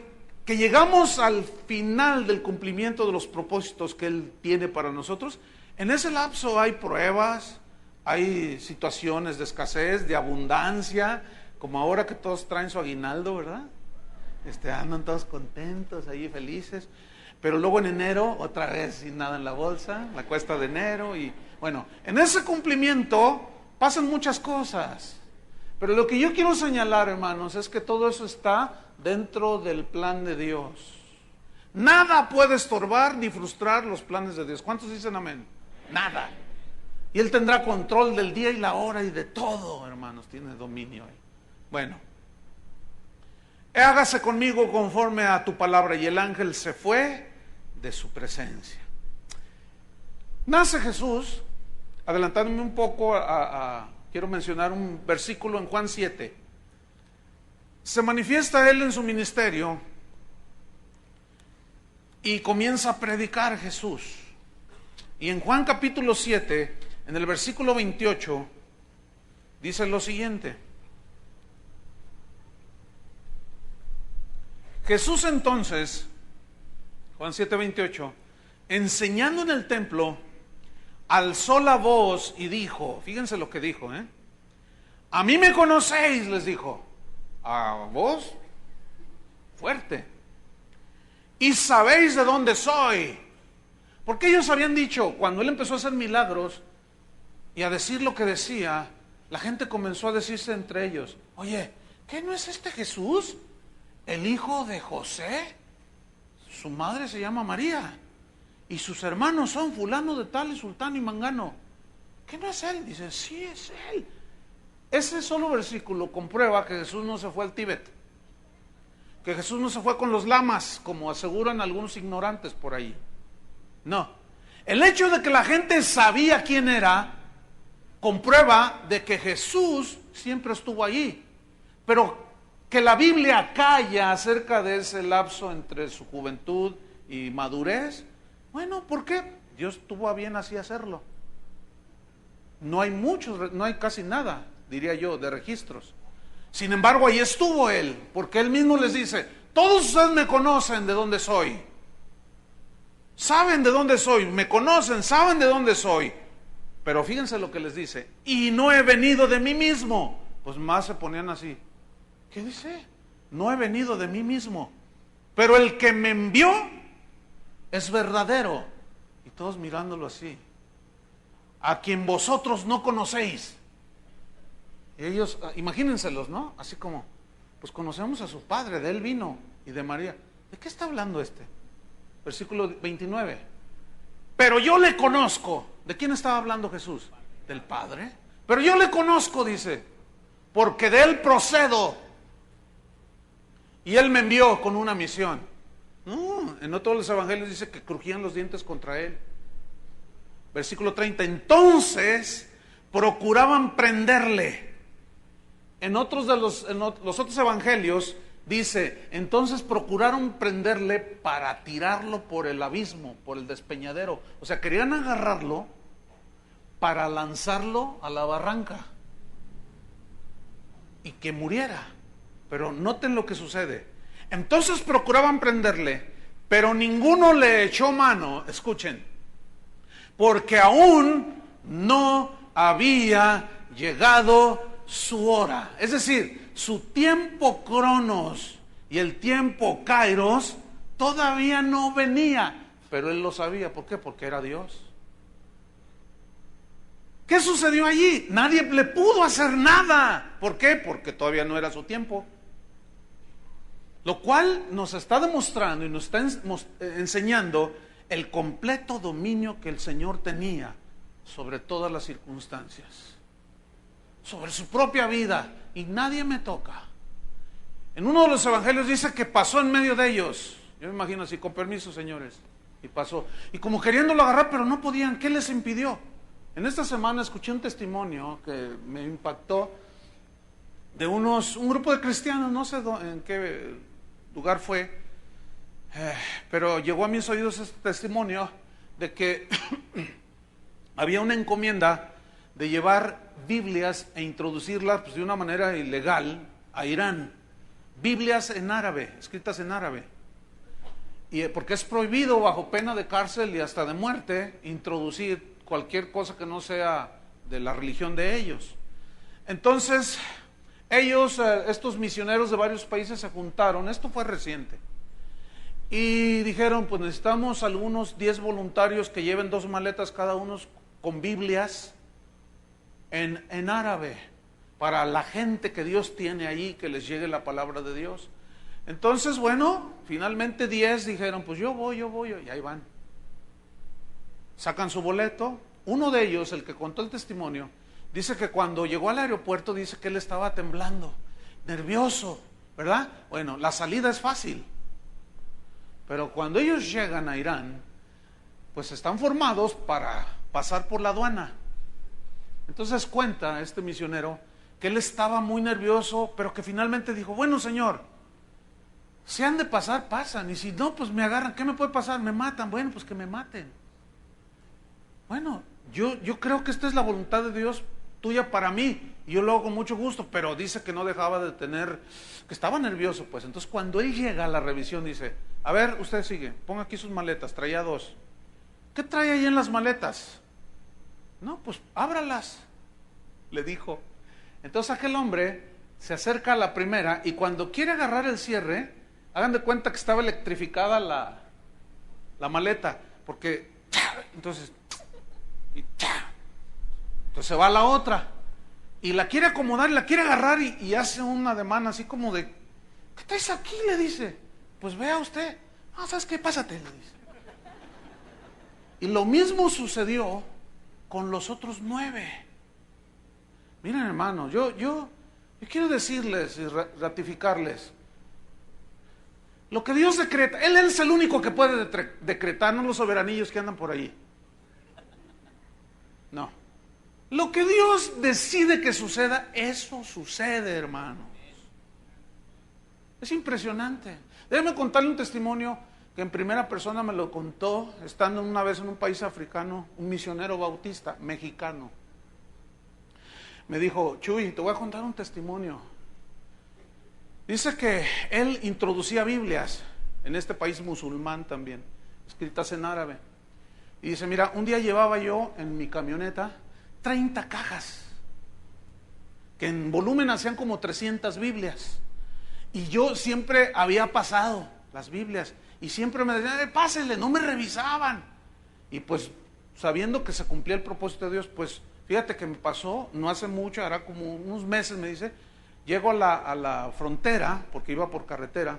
que llegamos al final del cumplimiento de los propósitos que Él tiene para nosotros, en ese lapso hay pruebas, hay situaciones de escasez, de abundancia, como ahora que todos traen su aguinaldo, ¿verdad? Andan todos contentos, ahí felices, pero luego en enero otra vez sin nada en la bolsa, la cuesta de enero, y bueno, en ese cumplimiento pasan muchas cosas, pero lo que yo quiero señalar, hermanos, es que todo eso está dentro del plan de Dios. Nada puede estorbar ni frustrar los planes de Dios. ¿Cuántos dicen amén? Nada. Y Él tendrá control del día y la hora y de todo, hermanos, tiene dominio ahí. Bueno, hágase conmigo conforme a tu palabra, y el ángel se fue de su presencia. Nace Jesús, adelantándome un poco quiero mencionar un versículo en Juan 7. Se manifiesta Él en su ministerio y comienza a predicar Jesús. Y en Juan capítulo 7, en el versículo 28, dice lo siguiente. Jesús entonces, Juan 7:28, enseñando en el templo, alzó la voz y dijo, fíjense lo que dijo, a mí me conocéis, les dijo. ¿A vos? fuerte. Y sabéis de dónde soy. Porque ellos habían dicho, cuando él empezó a hacer milagros y a decir lo que decía, la gente comenzó a decirse entre ellos, oye, ¿qué no es este Jesús? ¿El hijo de José? Su madre se llama María. Y sus hermanos son fulano de tal y sultano y mangano. ¿Qué no es él? Dicen, sí es él. Ese solo versículo comprueba que Jesús no se fue al Tíbet. Que Jesús no se fue con los lamas, como aseguran algunos ignorantes por ahí. No. El hecho de que la gente sabía quién era, comprueba de que Jesús siempre estuvo allí. Pero que la Biblia calla acerca de ese lapso entre su juventud y madurez, bueno, ¿por qué? Dios tuvo a bien así hacerlo. No hay muchos, no hay casi nada, diría yo, de registros. Sin embargo, ahí estuvo él, porque él mismo les dice, todos ustedes me conocen de dónde soy. Saben de dónde soy, me conocen, saben de dónde soy. Pero fíjense lo que les dice, y no he venido de mí mismo. Pues más se ponían así. ¿Qué dice? No he venido de mí mismo, pero el que me envió es verdadero. Y todos mirándolo así. A quien vosotros no conocéis. Y ellos, imagínenselos, ¿no? Así como, pues conocemos a su padre, de él vino, y de María. ¿De qué está hablando este? Versículo 29. Pero yo le conozco. ¿De quién estaba hablando Jesús? Del Padre. Pero yo le conozco, dice, porque de él procedo. Y él me envió con una misión. No, en todos los evangelios dice que crujían los dientes contra él. Versículo 30. Entonces procuraban prenderle. En otros de los otros evangelios dice, entonces procuraron prenderle para tirarlo por el abismo, por el despeñadero. O sea, querían agarrarlo para lanzarlo a la barranca y que muriera. Pero noten lo que sucede. Entonces procuraban prenderle, pero ninguno le echó mano, escuchen, porque aún no había llegado su hora. Es decir, su tiempo cronos y el tiempo kairos todavía no venía, pero él lo sabía. ¿Por qué? Porque era Dios. ¿Qué sucedió allí? Nadie le pudo hacer nada. ¿Por qué? Porque todavía no era su tiempo. Lo cual nos está demostrando y nos está enseñando el completo dominio que el Señor tenía sobre todas las circunstancias, sobre su propia vida, y nadie me toca. En uno de los evangelios dice que pasó en medio de ellos. Yo me imagino así, con permiso, señores, y pasó. Y como queriéndolo agarrar, pero no podían. ¿Qué les impidió? En esta semana escuché un testimonio que me impactó de un grupo de cristianos, no sé en qué lugar fue, pero llegó a mis oídos este testimonio de que había una encomienda de llevar Biblias e introducirlas, pues, de una manera ilegal a Irán. Biblias en árabe, escritas en árabe. Y porque es prohibido bajo pena de cárcel y hasta de muerte introducir cualquier cosa que no sea de la religión de ellos. Entonces, ellos, estos misioneros de varios países se juntaron, esto fue reciente, y dijeron, pues necesitamos algunos 10 voluntarios que lleven 2 maletas cada uno con Biblias en árabe, para la gente que Dios tiene ahí, que les llegue la palabra de Dios. Entonces, bueno, finalmente 10 dijeron, pues yo voy, y ahí van. Sacan su boleto. Uno de ellos, el que contó el testimonio, dice que cuando llegó al aeropuerto, dice que él estaba temblando, nervioso, ¿verdad? Bueno, la salida es fácil, pero cuando ellos llegan a Irán, pues están formados para pasar por la aduana. Entonces cuenta este misionero que él estaba muy nervioso, pero que finalmente dijo, bueno, Señor, si han de pasar, pasan, y si no, pues me agarran. ¿Qué me puede pasar? Me matan. Bueno, pues que me maten. Bueno, yo creo que esta es la voluntad de Dios tuya para mí, y yo lo hago con mucho gusto, pero dice que no dejaba de tener, que estaba nervioso, pues. Entonces cuando él llega a la revisión dice, a ver, usted sigue, ponga aquí sus maletas, traía 2. ¿Qué trae ahí en las maletas? No, pues ábralas, le dijo. Entonces aquel hombre se acerca a la primera, y cuando quiere agarrar el cierre, Hagan de cuenta que estaba electrificada la maleta, porque entonces se va a la otra y la quiere acomodar, la quiere agarrar y hace un ademán así como de, ¿qué traes aquí? Le dice. Pues vea usted. Ah, ¿sabes qué? Pásate, le dice. Y lo mismo sucedió con los otros 9. Miren, hermanos, yo quiero decirles y ratificarles, lo que Dios decreta, Él es el único que puede decretar, no los soberanillos que andan por ahí. No. Lo que Dios decide que suceda, eso sucede, hermanos. Es impresionante. Déjenme contarle un testimonio que en primera persona me lo contó, estando una vez en un país africano, un misionero bautista, mexicano. Me dijo, Chuy, te voy a contar un testimonio. Dice que él introducía Biblias en este país musulmán también, escritas en árabe. Y dice, mira, un día llevaba yo en mi camioneta 30 cajas, que en volumen hacían como 300 Biblias. Y yo siempre había pasado las Biblias, y siempre me decían, pásenle, no me revisaban. Y pues, sabiendo que se cumplía el propósito de Dios, pues, fíjate que me pasó, no hace mucho, hará como unos meses, me dice, llego a la frontera, porque iba por carretera,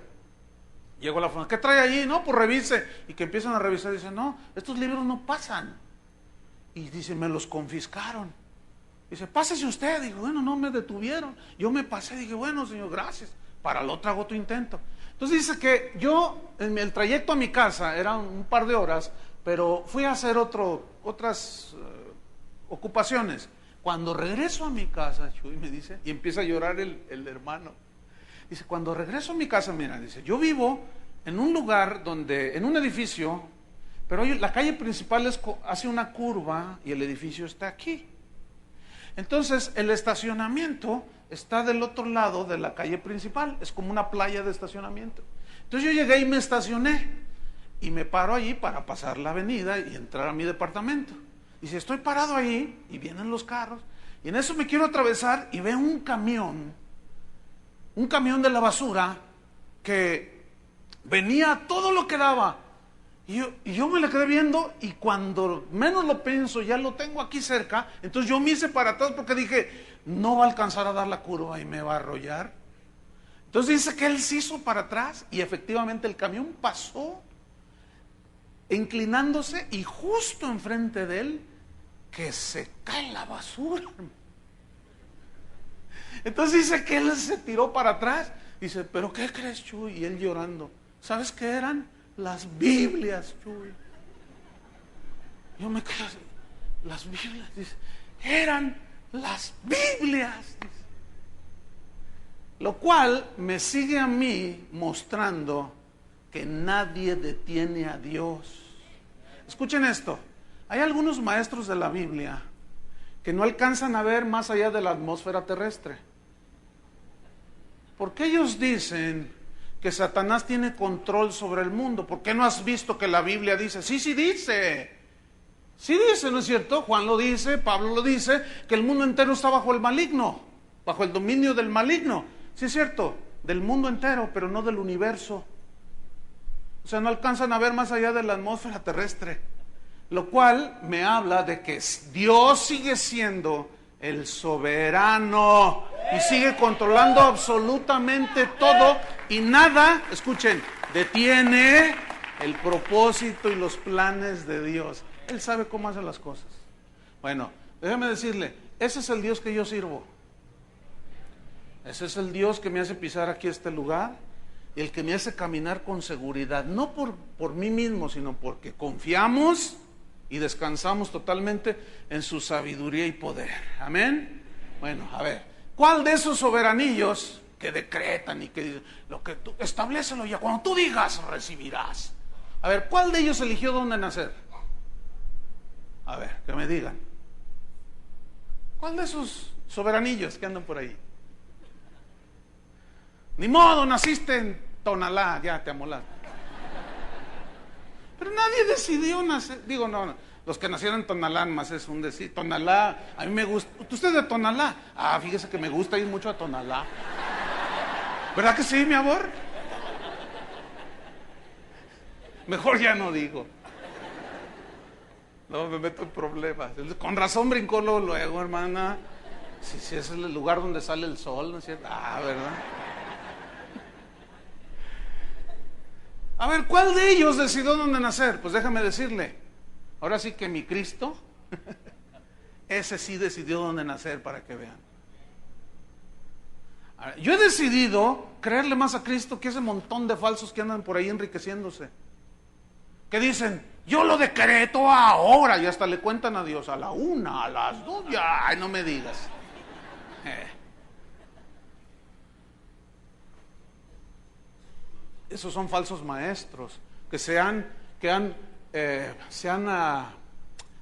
llego a la frontera, ¿qué trae allí? No, pues revise. Y que empiezan a revisar, dicen, no, estos libros no pasan. Y dice, me los confiscaron. Dice, pásese usted. Digo, bueno, no me detuvieron. Yo me pasé, dije, bueno, señor, gracias. Para el otro hago otro intento. Entonces dice que yo, en el trayecto a mi casa, eran un par de horas, pero fui a hacer otras ocupaciones. Cuando regreso a mi casa, Chuy me dice, y empieza a llorar el hermano. Dice, cuando regreso a mi casa, mira, dice, yo vivo en un lugar donde, en un edificio, pero la calle principal hace una curva y el edificio está aquí. Entonces, el estacionamiento está del otro lado de la calle principal, es como una playa de estacionamiento. Entonces yo llegué y me estacioné, y me paro allí para pasar la avenida y entrar a mi departamento. Y si estoy parado ahí, y vienen los carros, y en eso me quiero atravesar, y veo un camión de la basura, que venía todo lo que daba, y yo me la quedé viendo, y cuando menos lo pienso, ya lo tengo aquí cerca. Entonces yo me hice para atrás, porque dije, no va a alcanzar a dar la curva, y me va a arrollar. Entonces dice que él se hizo para atrás, y efectivamente el camión pasó, inclinándose, y justo enfrente de él, que se cae la basura. Entonces dice que él se tiró para atrás. Dice, ¿pero qué crees, Chuy? Y él llorando. ¿Sabes qué eran? Las Biblias, Chuy. Yo me quedé así, las Biblias, dice, eran las Biblias, dice. Lo cual me sigue a mí mostrando que nadie detiene a Dios. Escuchen esto, hay algunos maestros de la Biblia que no alcanzan a ver más allá de la atmósfera terrestre. Porque ellos dicen que Satanás tiene control sobre el mundo. ¿Por qué no has visto que la Biblia dice? Sí dice. Sí dice, ¿no es cierto? Juan lo dice, Pablo lo dice, que el mundo entero está bajo el maligno, bajo el dominio del maligno. Sí es cierto, del mundo entero, pero no del universo. O sea, no alcanzan a ver más allá de la atmósfera terrestre. Lo cual me habla de que Dios sigue siendo el soberano y sigue controlando absolutamente todo, y nada, escuchen, detiene el propósito y los planes de Dios. Él sabe cómo hace las cosas. Bueno, déjeme decirle, ese es el Dios que yo sirvo. Ese es el Dios que me hace pisar aquí este lugar, y el que me hace caminar con seguridad, no por mí mismo, sino porque confiamos y descansamos totalmente en su sabiduría y poder. Amén. Bueno, a ver, ¿cuál de esos soberanillos que decretan y que dicen, lo que tú establécelo ya, cuando tú digas recibirás? A ver, ¿cuál de ellos eligió dónde nacer? A ver, que me digan. ¿Cuál de esos soberanillos que andan por ahí? Ni modo, naciste en Tonalá, ya te amolaste. Pero nadie decidió nacer. Digo, no, los que nacieron en Tonalá más es un decir. Tonalá, a mí me gusta. ¿Usted es de Tonalá? Ah, fíjese que me gusta ir mucho a Tonalá. ¿Verdad que sí, mi amor? Mejor ya no digo. No, me meto en problemas. Con razón brincó luego, hermana. Si es el lugar donde sale el sol, ¿no es cierto? Ah, ¿verdad? A ver, ¿cuál de ellos decidió dónde nacer? Pues déjame decirle. Ahora sí que mi Cristo, ese sí decidió dónde nacer, para que vean. Ahora, yo he decidido creerle más a Cristo que ese montón de falsos que andan por ahí enriqueciéndose. Que dicen, yo lo decreto ahora, y hasta le cuentan a Dios a la 1, a las 2, ya, ay, no me digas. Esos son falsos maestros que se han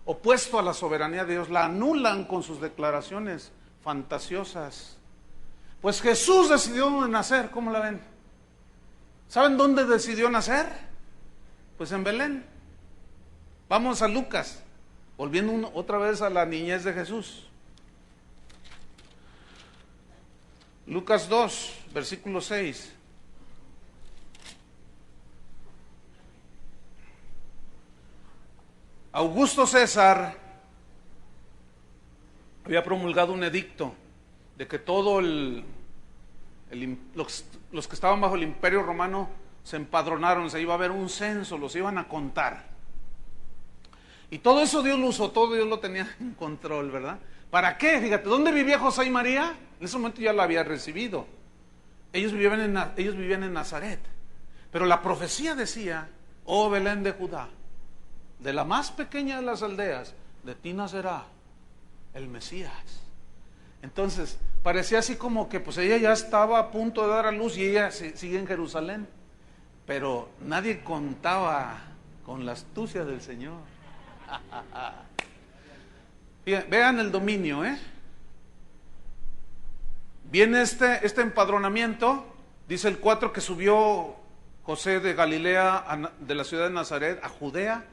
opuesto a la soberanía de Dios, la anulan con sus declaraciones fantasiosas. Pues Jesús decidió dónde nacer, ¿cómo la ven? ¿Saben dónde decidió nacer? Pues en Belén. Vamos a Lucas, volviendo otra vez a la niñez de Jesús. Lucas 2, versículo 6. Augusto César había promulgado un edicto de que todo los que estaban bajo el imperio romano se empadronaron, se iba a haber un censo, los iban a contar. Y todo eso Dios lo usó, todo Dios lo tenía en control, ¿verdad? ¿Para qué? Fíjate, ¿dónde vivía José y María? En ese momento ya la había recibido. Ellos vivían en Nazaret. Pero la profecía decía, oh Belén de Judá, de la más pequeña de las aldeas, de ti nacerá el Mesías. Entonces, parecía así como que pues ella ya estaba a punto de dar a luz y ella sigue en Jerusalén. Pero nadie contaba con la astucia del Señor. Vean el dominio, Viene este empadronamiento, dice el 4 que subió José de Galilea, de la ciudad de Nazaret, a Judea,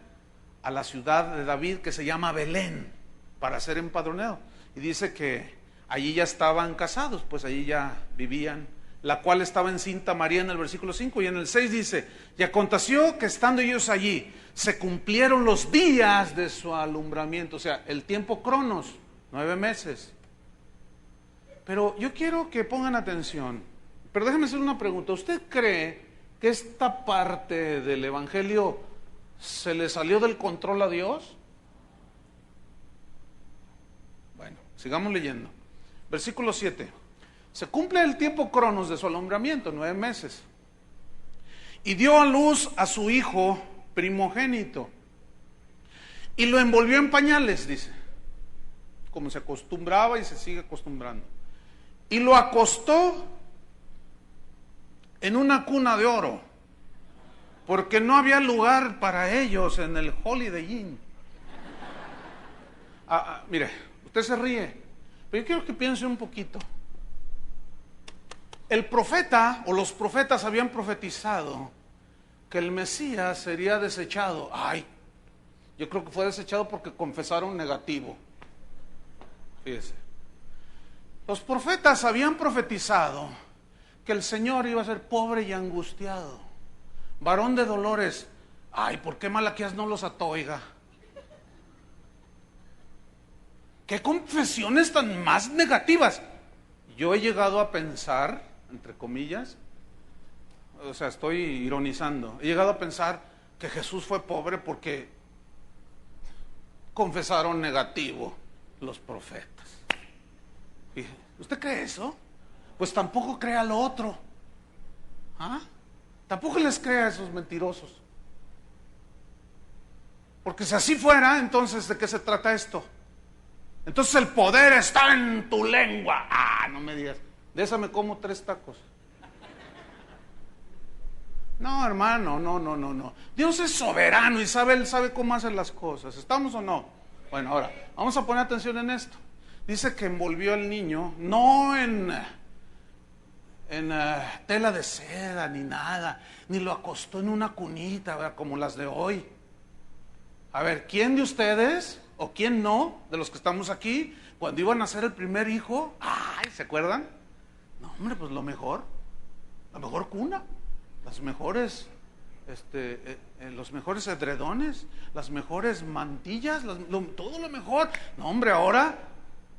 a la ciudad de David que se llama Belén, para ser empadronado. Y dice que allí ya estaban casados, pues allí ya vivían, la cual estaba encinta María en el versículo 5, y en el 6 dice, y aconteció que estando ellos allí, se cumplieron los días de su alumbramiento, o sea, el tiempo cronos, 9 meses. Pero yo quiero que pongan atención, pero déjenme hacer una pregunta. ¿Usted cree que esta parte del Evangelio se le salió del control a Dios? Bueno, sigamos leyendo. Versículo 7. Se cumple el tiempo cronos de su alumbramiento, 9 meses. Y dio a luz a su hijo primogénito. Y lo envolvió en pañales, dice. Como se acostumbraba y se sigue acostumbrando. Y lo acostó en una cuna de oro, porque no había lugar para ellos en el Holiday Inn. Mire, usted se ríe, pero yo quiero que piense un poquito. El profeta o los profetas habían profetizado que el Mesías sería desechado. Ay, yo creo que fue desechado porque confesaron negativo. Fíjese. Los profetas habían profetizado que el Señor iba a ser pobre y angustiado, varón de dolores. Ay, ¿por qué Malaquías no los ató, oiga? ¿Qué confesiones tan más negativas? Yo he llegado a pensar, entre comillas, o sea, estoy ironizando, he llegado a pensar que Jesús fue pobre porque confesaron negativo los profetas. ¿Usted cree eso? Pues tampoco crea lo otro. Tampoco les crea a esos mentirosos. Porque si así fuera, entonces ¿de qué se trata esto? Entonces el poder está en tu lengua. No me digas. De esa me como 3 tacos. No, hermano, no. Dios es soberano y Él sabe cómo hacer las cosas. ¿Estamos o no? Bueno, ahora, vamos a poner atención en esto. Dice que envolvió al niño, no en tela de seda ni nada, ni lo acostó en una cunita, ¿verdad? Como las de hoy. A ver, ¿quién de ustedes o quién no, de los que estamos aquí, cuando iban a nacer el primer hijo, ¿se acuerdan? No, hombre, pues la mejor cuna, las mejores los mejores edredones, las mejores mantillas, todo lo mejor. No, hombre, ahora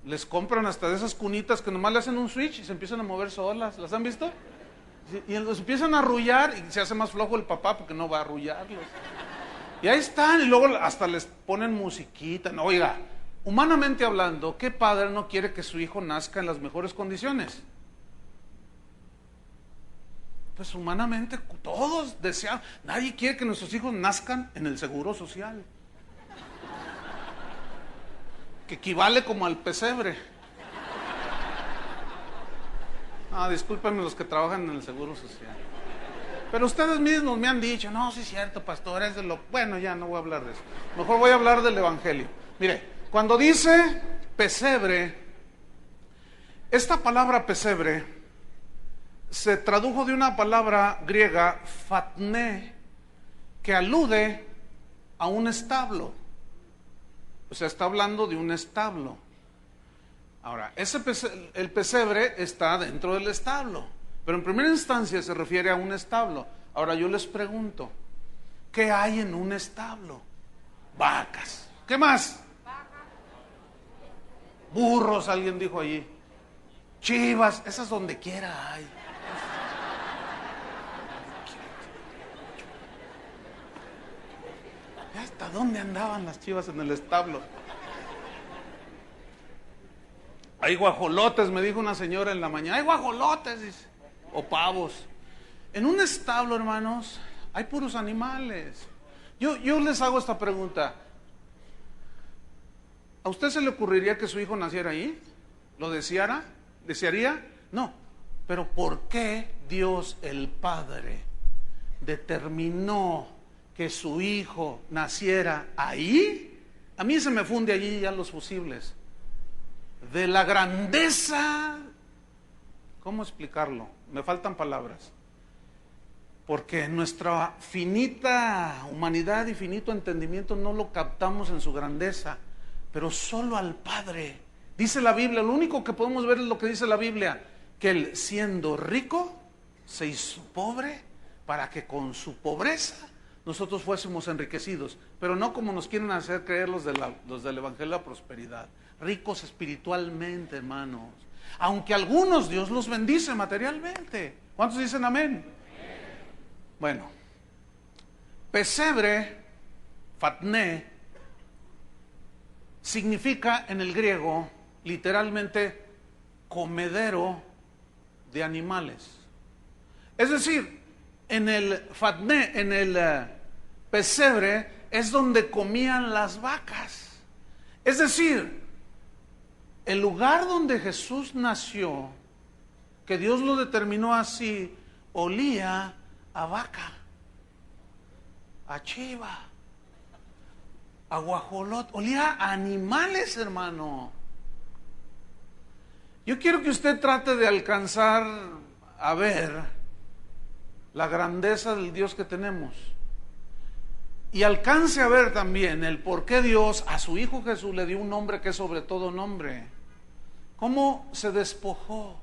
les compran hasta de esas cunitas que nomás le hacen un switch y se empiezan a mover solas. ¿Las han visto? Y los empiezan a arrullar y se hace más flojo el papá porque no va a arrullarlos. Y ahí están, y luego hasta les ponen musiquita. No, oiga, humanamente hablando, ¿qué padre no quiere que su hijo nazca en las mejores condiciones? Pues humanamente todos desean, nadie quiere que nuestros hijos nazcan en el seguro social, que equivale como al pesebre. Discúlpenme los que trabajan en el seguro social, pero ustedes mismos me han dicho, no, sí es cierto, pastor, es de lo... Bueno, ya no voy a hablar de eso, mejor voy a hablar del evangelio. Mire, cuando dice pesebre, esta palabra pesebre se tradujo de una palabra griega, fatné, que alude a un establo. O sea, está hablando de un establo. Ahora, el pesebre está dentro del establo, pero en primera instancia se refiere a un establo. Ahora yo les pregunto, ¿qué hay en un establo? Vacas. ¿Qué más? Burros, alguien dijo allí. Chivas, esas donde quiera hay. ¿Hasta dónde andaban las chivas en el establo? Hay guajolotes, me dijo una señora en la mañana. Hay guajolotes, dice. O pavos. En un establo, hermanos, hay puros animales. Yo les hago esta pregunta. ¿A usted se le ocurriría que su hijo naciera ahí? ¿Lo deseara? ¿Desearía? No. Pero ¿por qué Dios el Padre determinó que su hijo naciera ahí? A mí se me funde allí ya los fusibles. De la grandeza, ¿cómo explicarlo? Me faltan palabras. Porque nuestra finita humanidad y finito entendimiento no lo captamos en su grandeza, pero solo al Padre. Dice la Biblia, lo único que podemos ver es lo que dice la Biblia, que Él siendo rico se hizo pobre para que con su pobreza nosotros fuésemos enriquecidos, pero no como nos quieren hacer creer los del Evangelio de la Prosperidad, ricos espiritualmente, hermanos. Aunque algunos Dios los bendice materialmente. ¿Cuántos dicen amén? Bueno, pesebre, fatné, significa en el griego literalmente comedero de animales. Es decir, en el fatné, en el pesebre, es donde comían las vacas. Es decir, el lugar donde Jesús nació, que Dios lo determinó así, olía a vaca, a chiva, a guajolot, olía a animales, hermano. Yo quiero que usted trate de alcanzar a ver la grandeza del Dios que tenemos y alcance a ver también el por qué Dios a su Hijo Jesús le dio un nombre que es sobre todo nombre. Cómo se despojó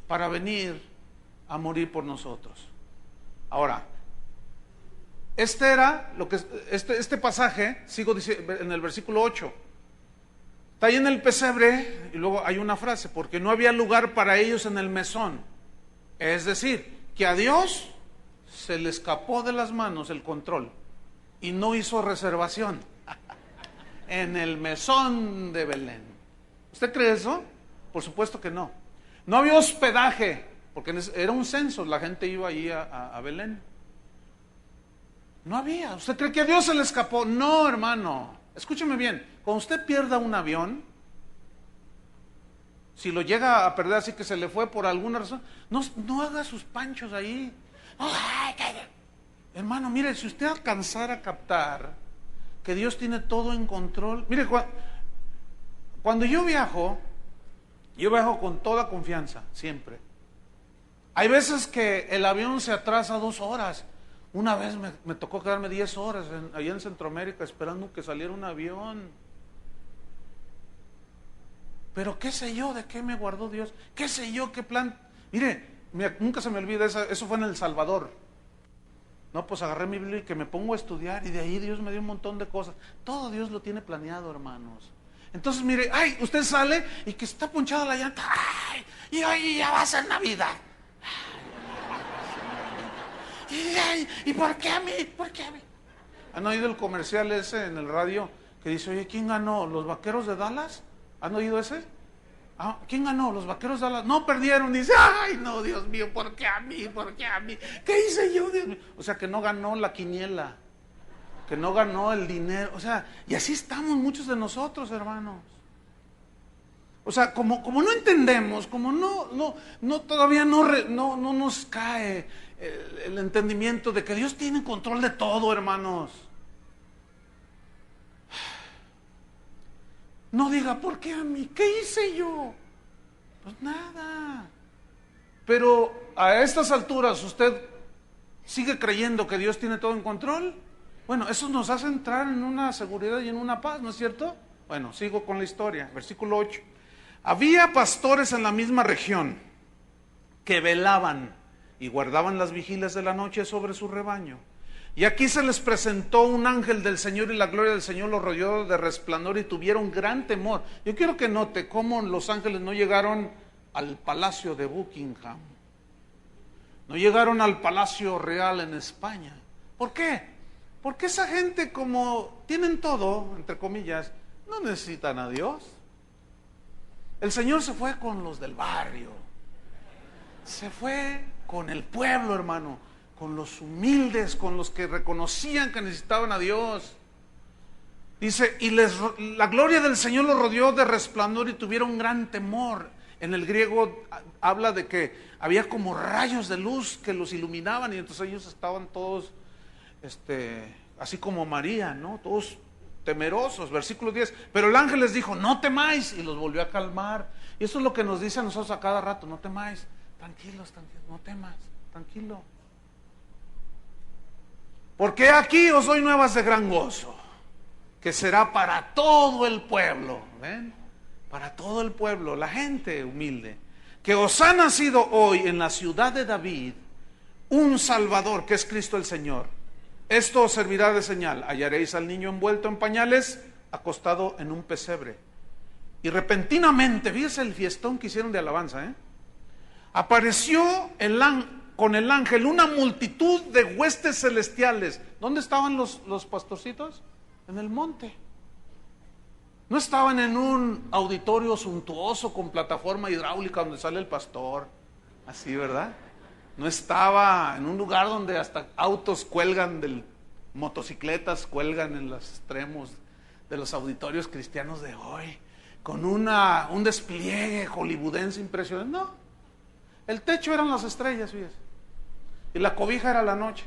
para venir a morir por nosotros. Ahora, este pasaje, sigo diciendo en el versículo 8, está ahí en el pesebre y luego hay una frase, porque no había lugar para ellos en el mesón. Es decir, que a Dios se le escapó de las manos el control y no hizo reservación en el mesón de Belén. ¿Usted cree eso? Por supuesto que no. No había hospedaje, porque era un censo, la gente iba ahí a Belén. No había. ¿Usted cree que a Dios se le escapó? No, hermano. Escúcheme bien. Cuando usted pierda un avión, si lo llega a perder así que se le fue por alguna razón, no haga sus panchos ahí. Hermano, mire, si usted alcanzara a captar que Dios tiene todo en control. Mire, cuando yo viajo con toda confianza, siempre. Hay veces que el avión se atrasa 2 horas. Una vez me tocó quedarme 10 horas allá en Centroamérica esperando que saliera un avión. Pero qué sé yo de qué me guardó Dios, qué sé yo qué plan. Mire, nunca se me olvida, eso fue en El Salvador. No, pues agarré mi Biblia y que me pongo a estudiar y de ahí Dios me dio un montón de cosas. Todo Dios lo tiene planeado, hermanos. Entonces mire, ay, usted sale y que está ponchada la llanta, ay, y hoy ya va a ser Navidad. ¿Y por qué a mí? ¿Por qué a mí? ¿Han oído el comercial ese en el radio que dice, oye, ¿quién ganó? ¿Los Vaqueros de Dallas? ¿Han oído ese? Ah, ¿quién ganó? ¿Los Vaqueros de Dallas? No, perdieron. Y dice, ay, no, Dios mío, ¿por qué a mí? ¿Por qué a mí? ¿Qué hice yo, Dios mío? O sea, que no ganó la quiniela, que no ganó el dinero. O sea, y así estamos muchos de nosotros, hermanos. O sea, como no entendemos, como todavía no nos cae el entendimiento de que Dios tiene control de todo, hermanos. No diga, ¿por qué a mí? ¿Qué hice yo? Pues nada. Pero a estas alturas, ¿usted sigue creyendo que Dios tiene todo en control? Bueno, eso nos hace entrar en una seguridad y en una paz, ¿no es cierto? Bueno, sigo con la historia, versículo 8. Había pastores en la misma región que velaban y guardaban las vigilias de la noche sobre su rebaño. Y aquí se les presentó un ángel del Señor y la gloria del Señor los rodeó de resplandor y tuvieron gran temor. Yo quiero que note cómo los ángeles no llegaron al palacio de Buckingham, no llegaron al palacio real en España. ¿Por qué? Porque esa gente, como tienen todo, entre comillas, no necesitan a Dios. El Señor se fue con los del barrio, se fue con el pueblo, hermano, con los humildes, con los que reconocían que necesitaban a Dios. Dice, y la gloria del Señor los rodeó de resplandor y tuvieron gran temor. En el griego habla de que había como rayos de luz que los iluminaban y entonces ellos estaban todos, así como María, ¿no? Todos temerosos. Versículo 10, pero el ángel les dijo, no temáis, y los volvió a calmar. Y eso es lo que nos dice a nosotros a cada rato, no temáis, tranquilos, no temas, tranquilo. Porque aquí os doy nuevas de gran gozo, que será para todo el pueblo, ¿ven? Para todo el pueblo, la gente humilde, que os ha nacido hoy en la ciudad de David un Salvador, que es Cristo el Señor. Esto os servirá de señal, hallaréis al niño envuelto en pañales, acostado en un pesebre. Y repentinamente, fíjese el fiestón que hicieron de alabanza, apareció con el ángel una multitud de huestes celestiales. ¿Dónde estaban los pastorcitos? En el monte. No estaban en un auditorio suntuoso con plataforma hidráulica donde sale el pastor, así, ¿verdad? No estaba en un lugar donde hasta autos cuelgan, motocicletas cuelgan en los extremos de los auditorios cristianos de hoy, con un despliegue hollywoodense impresionante. No, el techo eran las estrellas, fíjese, y la cobija era la noche.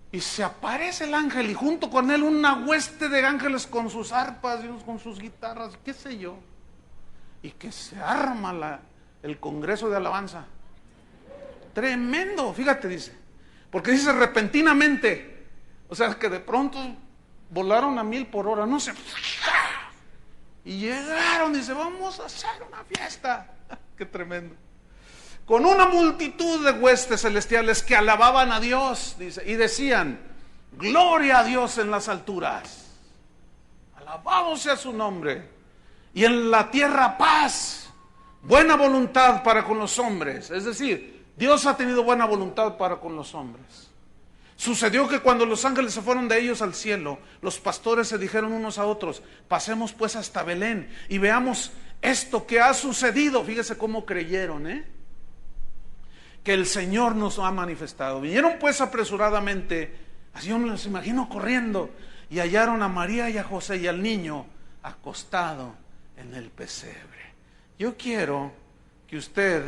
Y se aparece el ángel y junto con él una hueste de ángeles con sus arpas y unos con sus guitarras, qué sé yo, y que se arma el congreso de alabanza. Tremendo, fíjate, dice, porque dice repentinamente, o sea que de pronto volaron a 1000 por hora, no sé, y llegaron, dice, vamos a hacer una fiesta. Qué tremendo. Con una multitud de huestes celestiales que alababan a Dios, dice, y decían, gloria a Dios en las alturas, alabado sea su nombre, y en la tierra paz, buena voluntad para con los hombres. Es decir, Dios ha tenido buena voluntad para con los hombres. Sucedió que cuando los ángeles se fueron de ellos al cielo, los pastores se dijeron unos a otros, pasemos pues hasta Belén y veamos esto que ha sucedido. Fíjese cómo creyeron, que el Señor nos ha manifestado. Vinieron pues apresuradamente, así yo me los imagino corriendo, y hallaron a María y a José y al niño acostado en el pesebre. Yo quiero que usted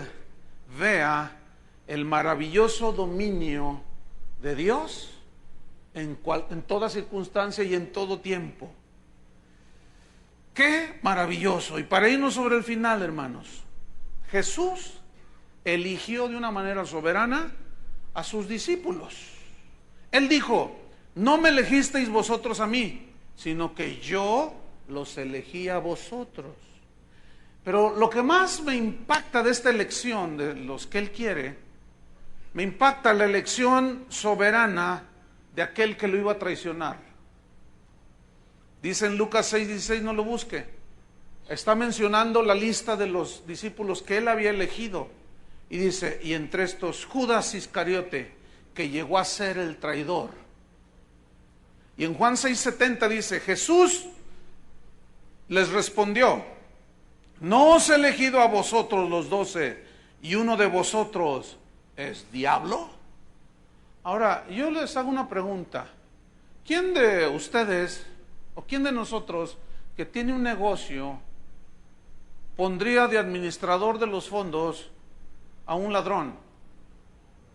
vea el maravilloso dominio de Dios en toda circunstancia y en todo tiempo. Qué maravilloso. Y para irnos sobre el final, hermanos, Jesús eligió de una manera soberana a sus discípulos. Él dijo, no me elegisteis vosotros a mí, sino que yo los elegí a vosotros. Pero lo que más me impacta de esta elección de los que Él quiere Me impacta la elección soberana de aquel que lo iba a traicionar. Dice en Lucas 6:16, no lo busque. Está mencionando la lista de los discípulos que él había elegido. Y dice, y entre estos Judas Iscariote, que llegó a ser el traidor. Y en Juan 6:70 dice, Jesús les respondió, ¿no os he elegido a vosotros los 12 y uno de vosotros es diablo? Ahora, yo les hago una pregunta. ¿Quién de ustedes o quién de nosotros que tiene un negocio pondría de administrador de los fondos a un ladrón?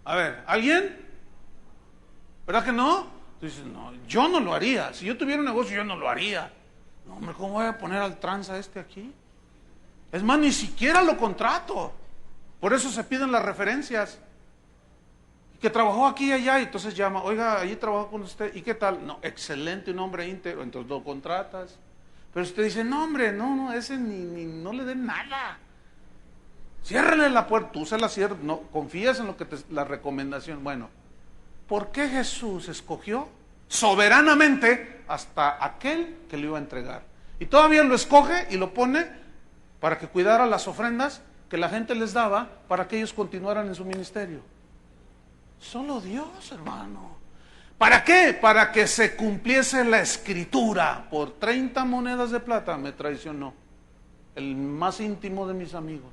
A ver, ¿alguien? ¿Verdad que no? Tú dices, no, yo no lo haría. Si yo tuviera un negocio, yo no lo haría. No, hombre, ¿cómo voy a poner al tranza aquí? Es más, ni siquiera lo contrato. Por eso se piden las referencias. Que trabajó aquí y allá, y entonces llama, oiga, allí trabajó con usted, ¿y qué tal? No, excelente, un hombre íntegro, entonces lo contratas. Pero usted dice, no hombre, no, ese no le den nada. Ciérrele la puerta, tú se la cierras, no, confías en lo que la recomendación. Bueno, ¿por qué Jesús escogió soberanamente hasta aquel que lo iba a entregar? Y todavía lo escoge y lo pone para que cuidara las ofrendas que la gente les daba para que ellos continuaran en su ministerio. Solo Dios, hermano. ¿Para qué? Para que se cumpliese la escritura. Por 30 monedas de plata me traicionó el más íntimo de mis amigos,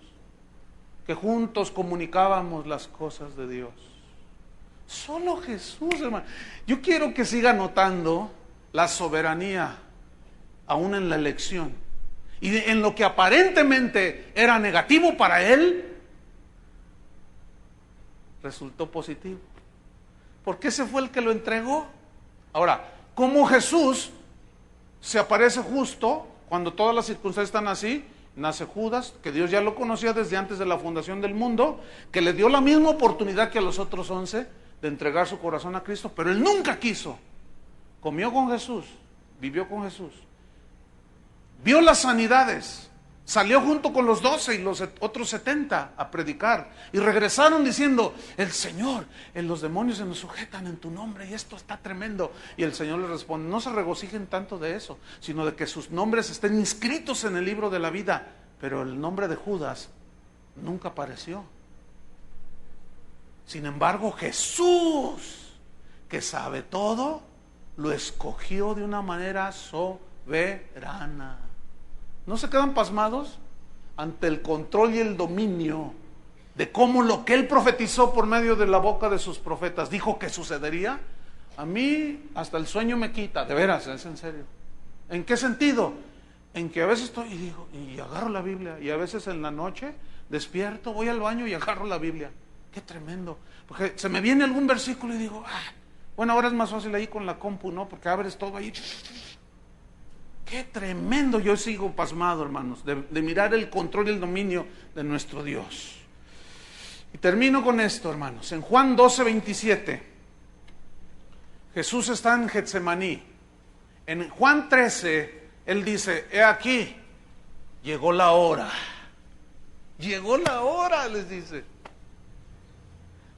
que juntos comunicábamos las cosas de Dios. Solo Jesús, hermano. Yo quiero que siga notando la soberanía aún en la elección. Y en lo que aparentemente era negativo para él, resultó positivo. Porque ese fue el que lo entregó. Ahora, ¿cómo Jesús se aparece justo cuando todas las circunstancias están así? Nace Judas, que Dios ya lo conocía desde antes de la fundación del mundo, que le dio la misma oportunidad que a los otros 11 de entregar su corazón a Cristo, pero él nunca quiso. Comió con Jesús, vivió con Jesús, vio las sanidades, salió junto con los 12 y los otros 70 a predicar. Y regresaron diciendo, el Señor, los demonios se nos sujetan en tu nombre y esto está tremendo. Y el Señor les responde, no se regocijen tanto de eso, sino de que sus nombres estén inscritos en el libro de la vida. Pero el nombre de Judas nunca apareció. Sin embargo, Jesús, que sabe todo, lo escogió de una manera soberana. ¿No se quedan pasmados ante el control y el dominio de cómo lo que él profetizó por medio de la boca de sus profetas dijo que sucedería? A mí hasta el sueño me quita, de veras, es en serio. ¿En qué sentido? En que a veces estoy y digo, y agarro la Biblia, y a veces en la noche despierto, voy al baño y agarro la Biblia. Qué tremendo, porque se me viene algún versículo y digo, bueno, ahora es más fácil ahí con la compu, ¿no? Porque abres todo ahí. Qué tremendo, yo sigo pasmado, hermanos, de mirar el control y el dominio de nuestro Dios. Y termino con esto, hermanos. En Juan 12:27, Jesús está en Getsemaní. En Juan 13, él dice, he aquí, llegó la hora. Llegó la hora, les dice.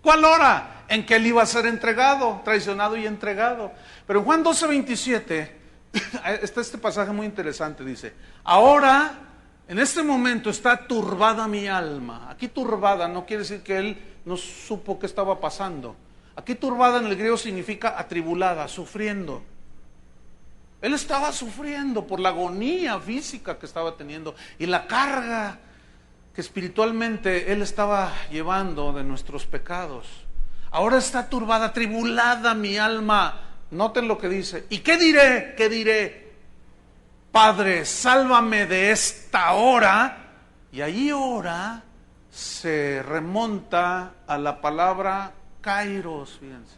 ¿Cuál hora? En que él iba a ser entregado, traicionado y entregado. Pero en Juan 12:27 está este pasaje muy interesante, dice, ahora, en este momento está turbada mi alma. Aquí turbada no quiere decir que él no supo qué estaba pasando. Aquí turbada en el griego significa atribulada, sufriendo. Él estaba sufriendo por la agonía física que estaba teniendo y la carga que espiritualmente él estaba llevando de nuestros pecados. Ahora está turbada, atribulada mi alma. Noten lo que dice. ¿Y qué diré? ¿Qué diré? Padre, sálvame de esta hora. Y ahí hora se remonta a la palabra kairos, fíjense.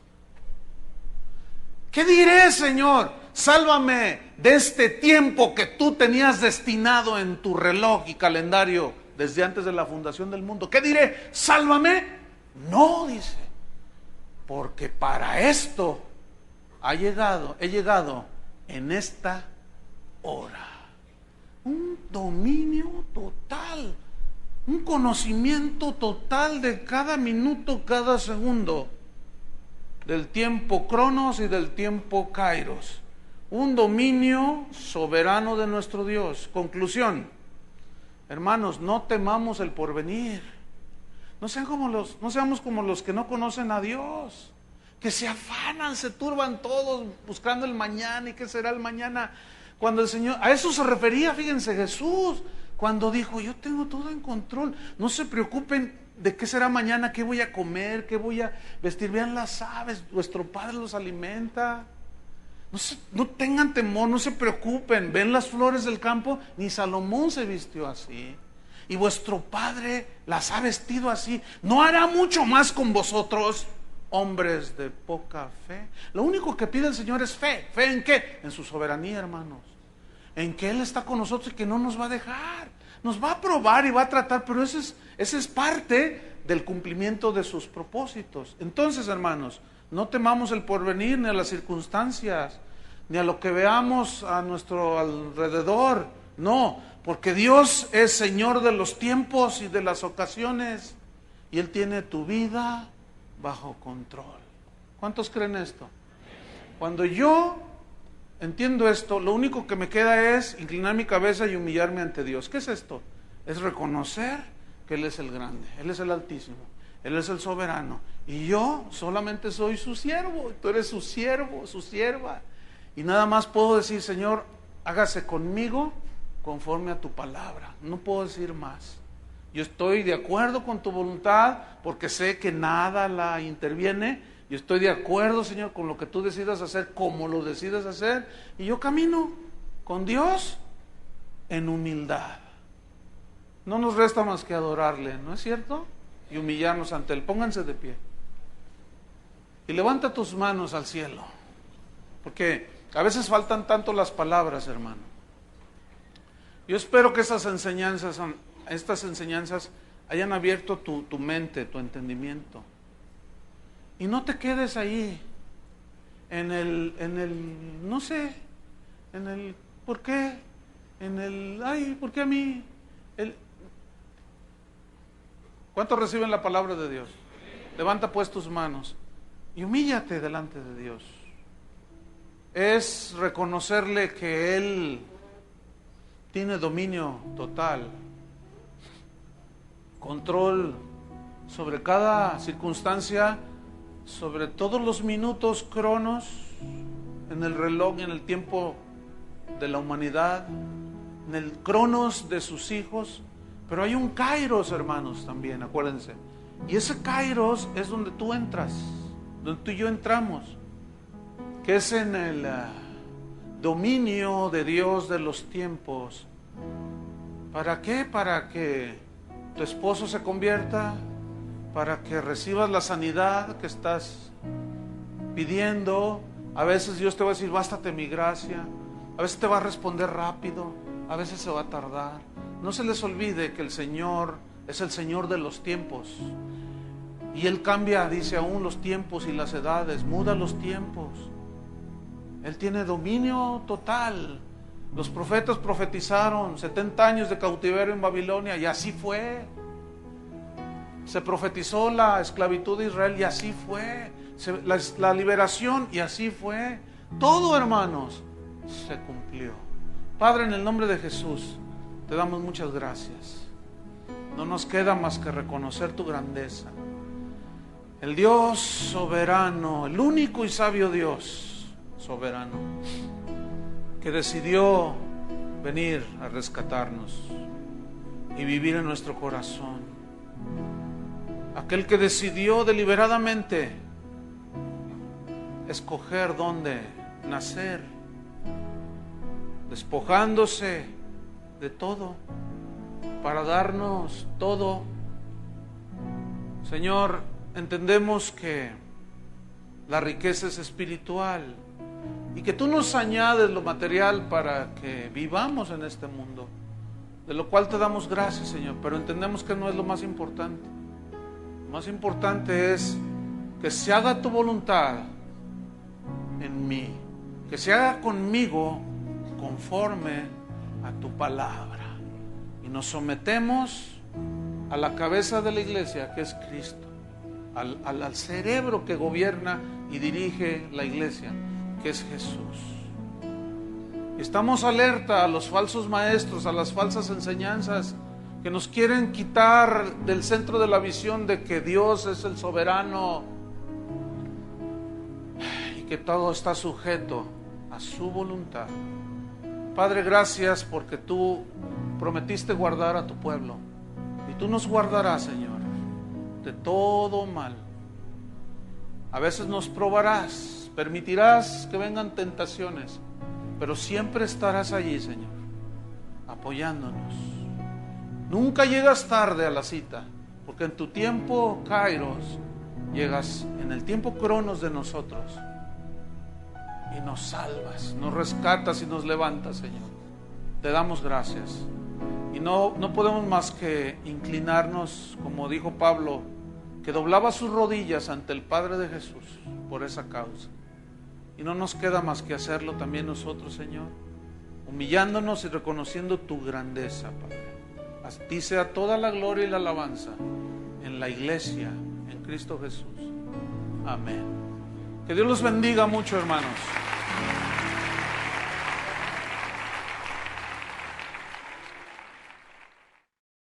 ¿Qué diré, Señor? Sálvame de este tiempo que tú tenías destinado en tu reloj y calendario desde antes de la fundación del mundo. ¿Qué diré? ¿Sálvame? No, dice. Porque para esto he llegado en esta hora. Un dominio total un conocimiento total de cada minuto, cada segundo, del tiempo cronos y del tiempo kairos. Un dominio soberano de nuestro Dios. Conclusión, hermanos, no temamos el porvenir. No seamos como los que no conocen a Dios, que se afanan, se turban todos buscando el mañana y qué será el mañana. Cuando el Señor, a eso se refería, fíjense, Jesús, cuando dijo, yo tengo todo en control, no se preocupen de qué será mañana, qué voy a comer, qué voy a vestir, vean las aves, vuestro Padre los alimenta. No tengan temor, no se preocupen, ven las flores del campo, ni Salomón se vistió así. Y vuestro Padre las ha vestido así. ¿No hará mucho más con vosotros, hombres de poca fe? Lo único que pide el Señor es fe. ¿Fe en qué? En su soberanía, hermanos. En que Él está con nosotros y que no nos va a dejar. Nos va a probar y va a tratar, pero ese es parte del cumplimiento de sus propósitos. Entonces, hermanos, no temamos el porvenir, ni a las circunstancias, ni a lo que veamos a nuestro alrededor. No, porque Dios es Señor de los tiempos y de las ocasiones, y Él tiene tu vida bajo control. ¿Cuántos creen esto? Cuando yo entiendo esto, lo único que me queda es inclinar mi cabeza y humillarme ante Dios. ¿Qué es esto? Es reconocer que Él es el grande, Él es el Altísimo, Él es el soberano, y yo solamente soy su siervo. Tú eres su siervo, su sierva, y nada más puedo decir, Señor, hágase conmigo conforme a tu palabra. No puedo decir más. Yo estoy de acuerdo con tu voluntad porque sé que nada la interviene. Yo estoy de acuerdo, Señor, con lo que tú decidas hacer, como lo decidas hacer, y yo camino con Dios en humildad. No nos resta más que adorarle, ¿no es cierto? Y humillarnos ante Él. Pónganse de pie y levanta tus manos al cielo, porque a veces faltan tanto las palabras, hermano. Yo espero que estas enseñanzas hayan abierto tu mente, tu entendimiento. Y no te quedes ahí en el no sé, en el ¿por qué? En el ay, ¿por qué a mí? ¿Cuántos reciben la palabra de Dios? Levanta pues tus manos y humíllate delante de Dios. Es reconocerle que Él tiene dominio total, control sobre cada circunstancia, sobre todos los minutos cronos en el reloj, en el tiempo de la humanidad, en el cronos de sus hijos. Pero hay un kairos, hermanos, también, acuérdense. Y ese kairos es donde tú entras, donde tú y yo entramos, que es en el dominio de Dios de los tiempos. ¿Para qué? Para que tu esposo se convierta, para que recibas la sanidad que estás pidiendo. A veces Dios te va a decir, bástate mi gracia. A veces te va a responder rápido, a veces se va a tardar. No se les olvide que el Señor es el Señor de los tiempos. Y Él cambia, dice, aún los tiempos y las edades, muda los tiempos. Él tiene dominio total. Los profetas profetizaron 70 años de cautiverio en Babilonia y así fue. Se profetizó la esclavitud de Israel y así fue. La liberación y así fue. Todo, hermanos, se cumplió. Padre, en el nombre de Jesús, te damos muchas gracias. No nos queda más que reconocer tu grandeza. El Dios soberano, el único y sabio Dios soberano, que decidió venir a rescatarnos y vivir en nuestro corazón. Aquel que decidió deliberadamente escoger dónde nacer, despojándose de todo para darnos todo. Señor, entendemos que la riqueza es espiritual y que tú nos añades lo material para que vivamos en este mundo, de lo cual te damos gracias, Señor, pero entendemos que no es lo más importante. Lo más importante es que se haga tu voluntad en mí, que se haga conmigo conforme a tu palabra, y nos sometemos a la cabeza de la iglesia, que es Cristo, al cerebro que gobierna y dirige la iglesia, que es Jesús. Estamos alerta a los falsos maestros, a las falsas enseñanzas que nos quieren quitar del centro de la visión de que Dios es el soberano y que todo está sujeto a su voluntad. Padre, gracias porque tú prometiste guardar a tu pueblo y tú nos guardarás, Señor, de todo mal. A veces nos probarás, permitirás que vengan tentaciones, pero siempre estarás allí, Señor, apoyándonos. Nunca llegas tarde a la cita, porque en tu tiempo Kairos llegas en el tiempo Cronos de nosotros y nos salvas, nos rescatas y nos levantas, Señor. Te damos gracias y no podemos más que inclinarnos, como dijo Pablo, que doblaba sus rodillas ante el Padre de Jesús por esa causa. Y no nos queda más que hacerlo también nosotros, Señor, humillándonos y reconociendo tu grandeza, Padre. A ti sea toda la gloria y la alabanza en la iglesia, en Cristo Jesús. Amén. Que Dios los bendiga mucho, hermanos.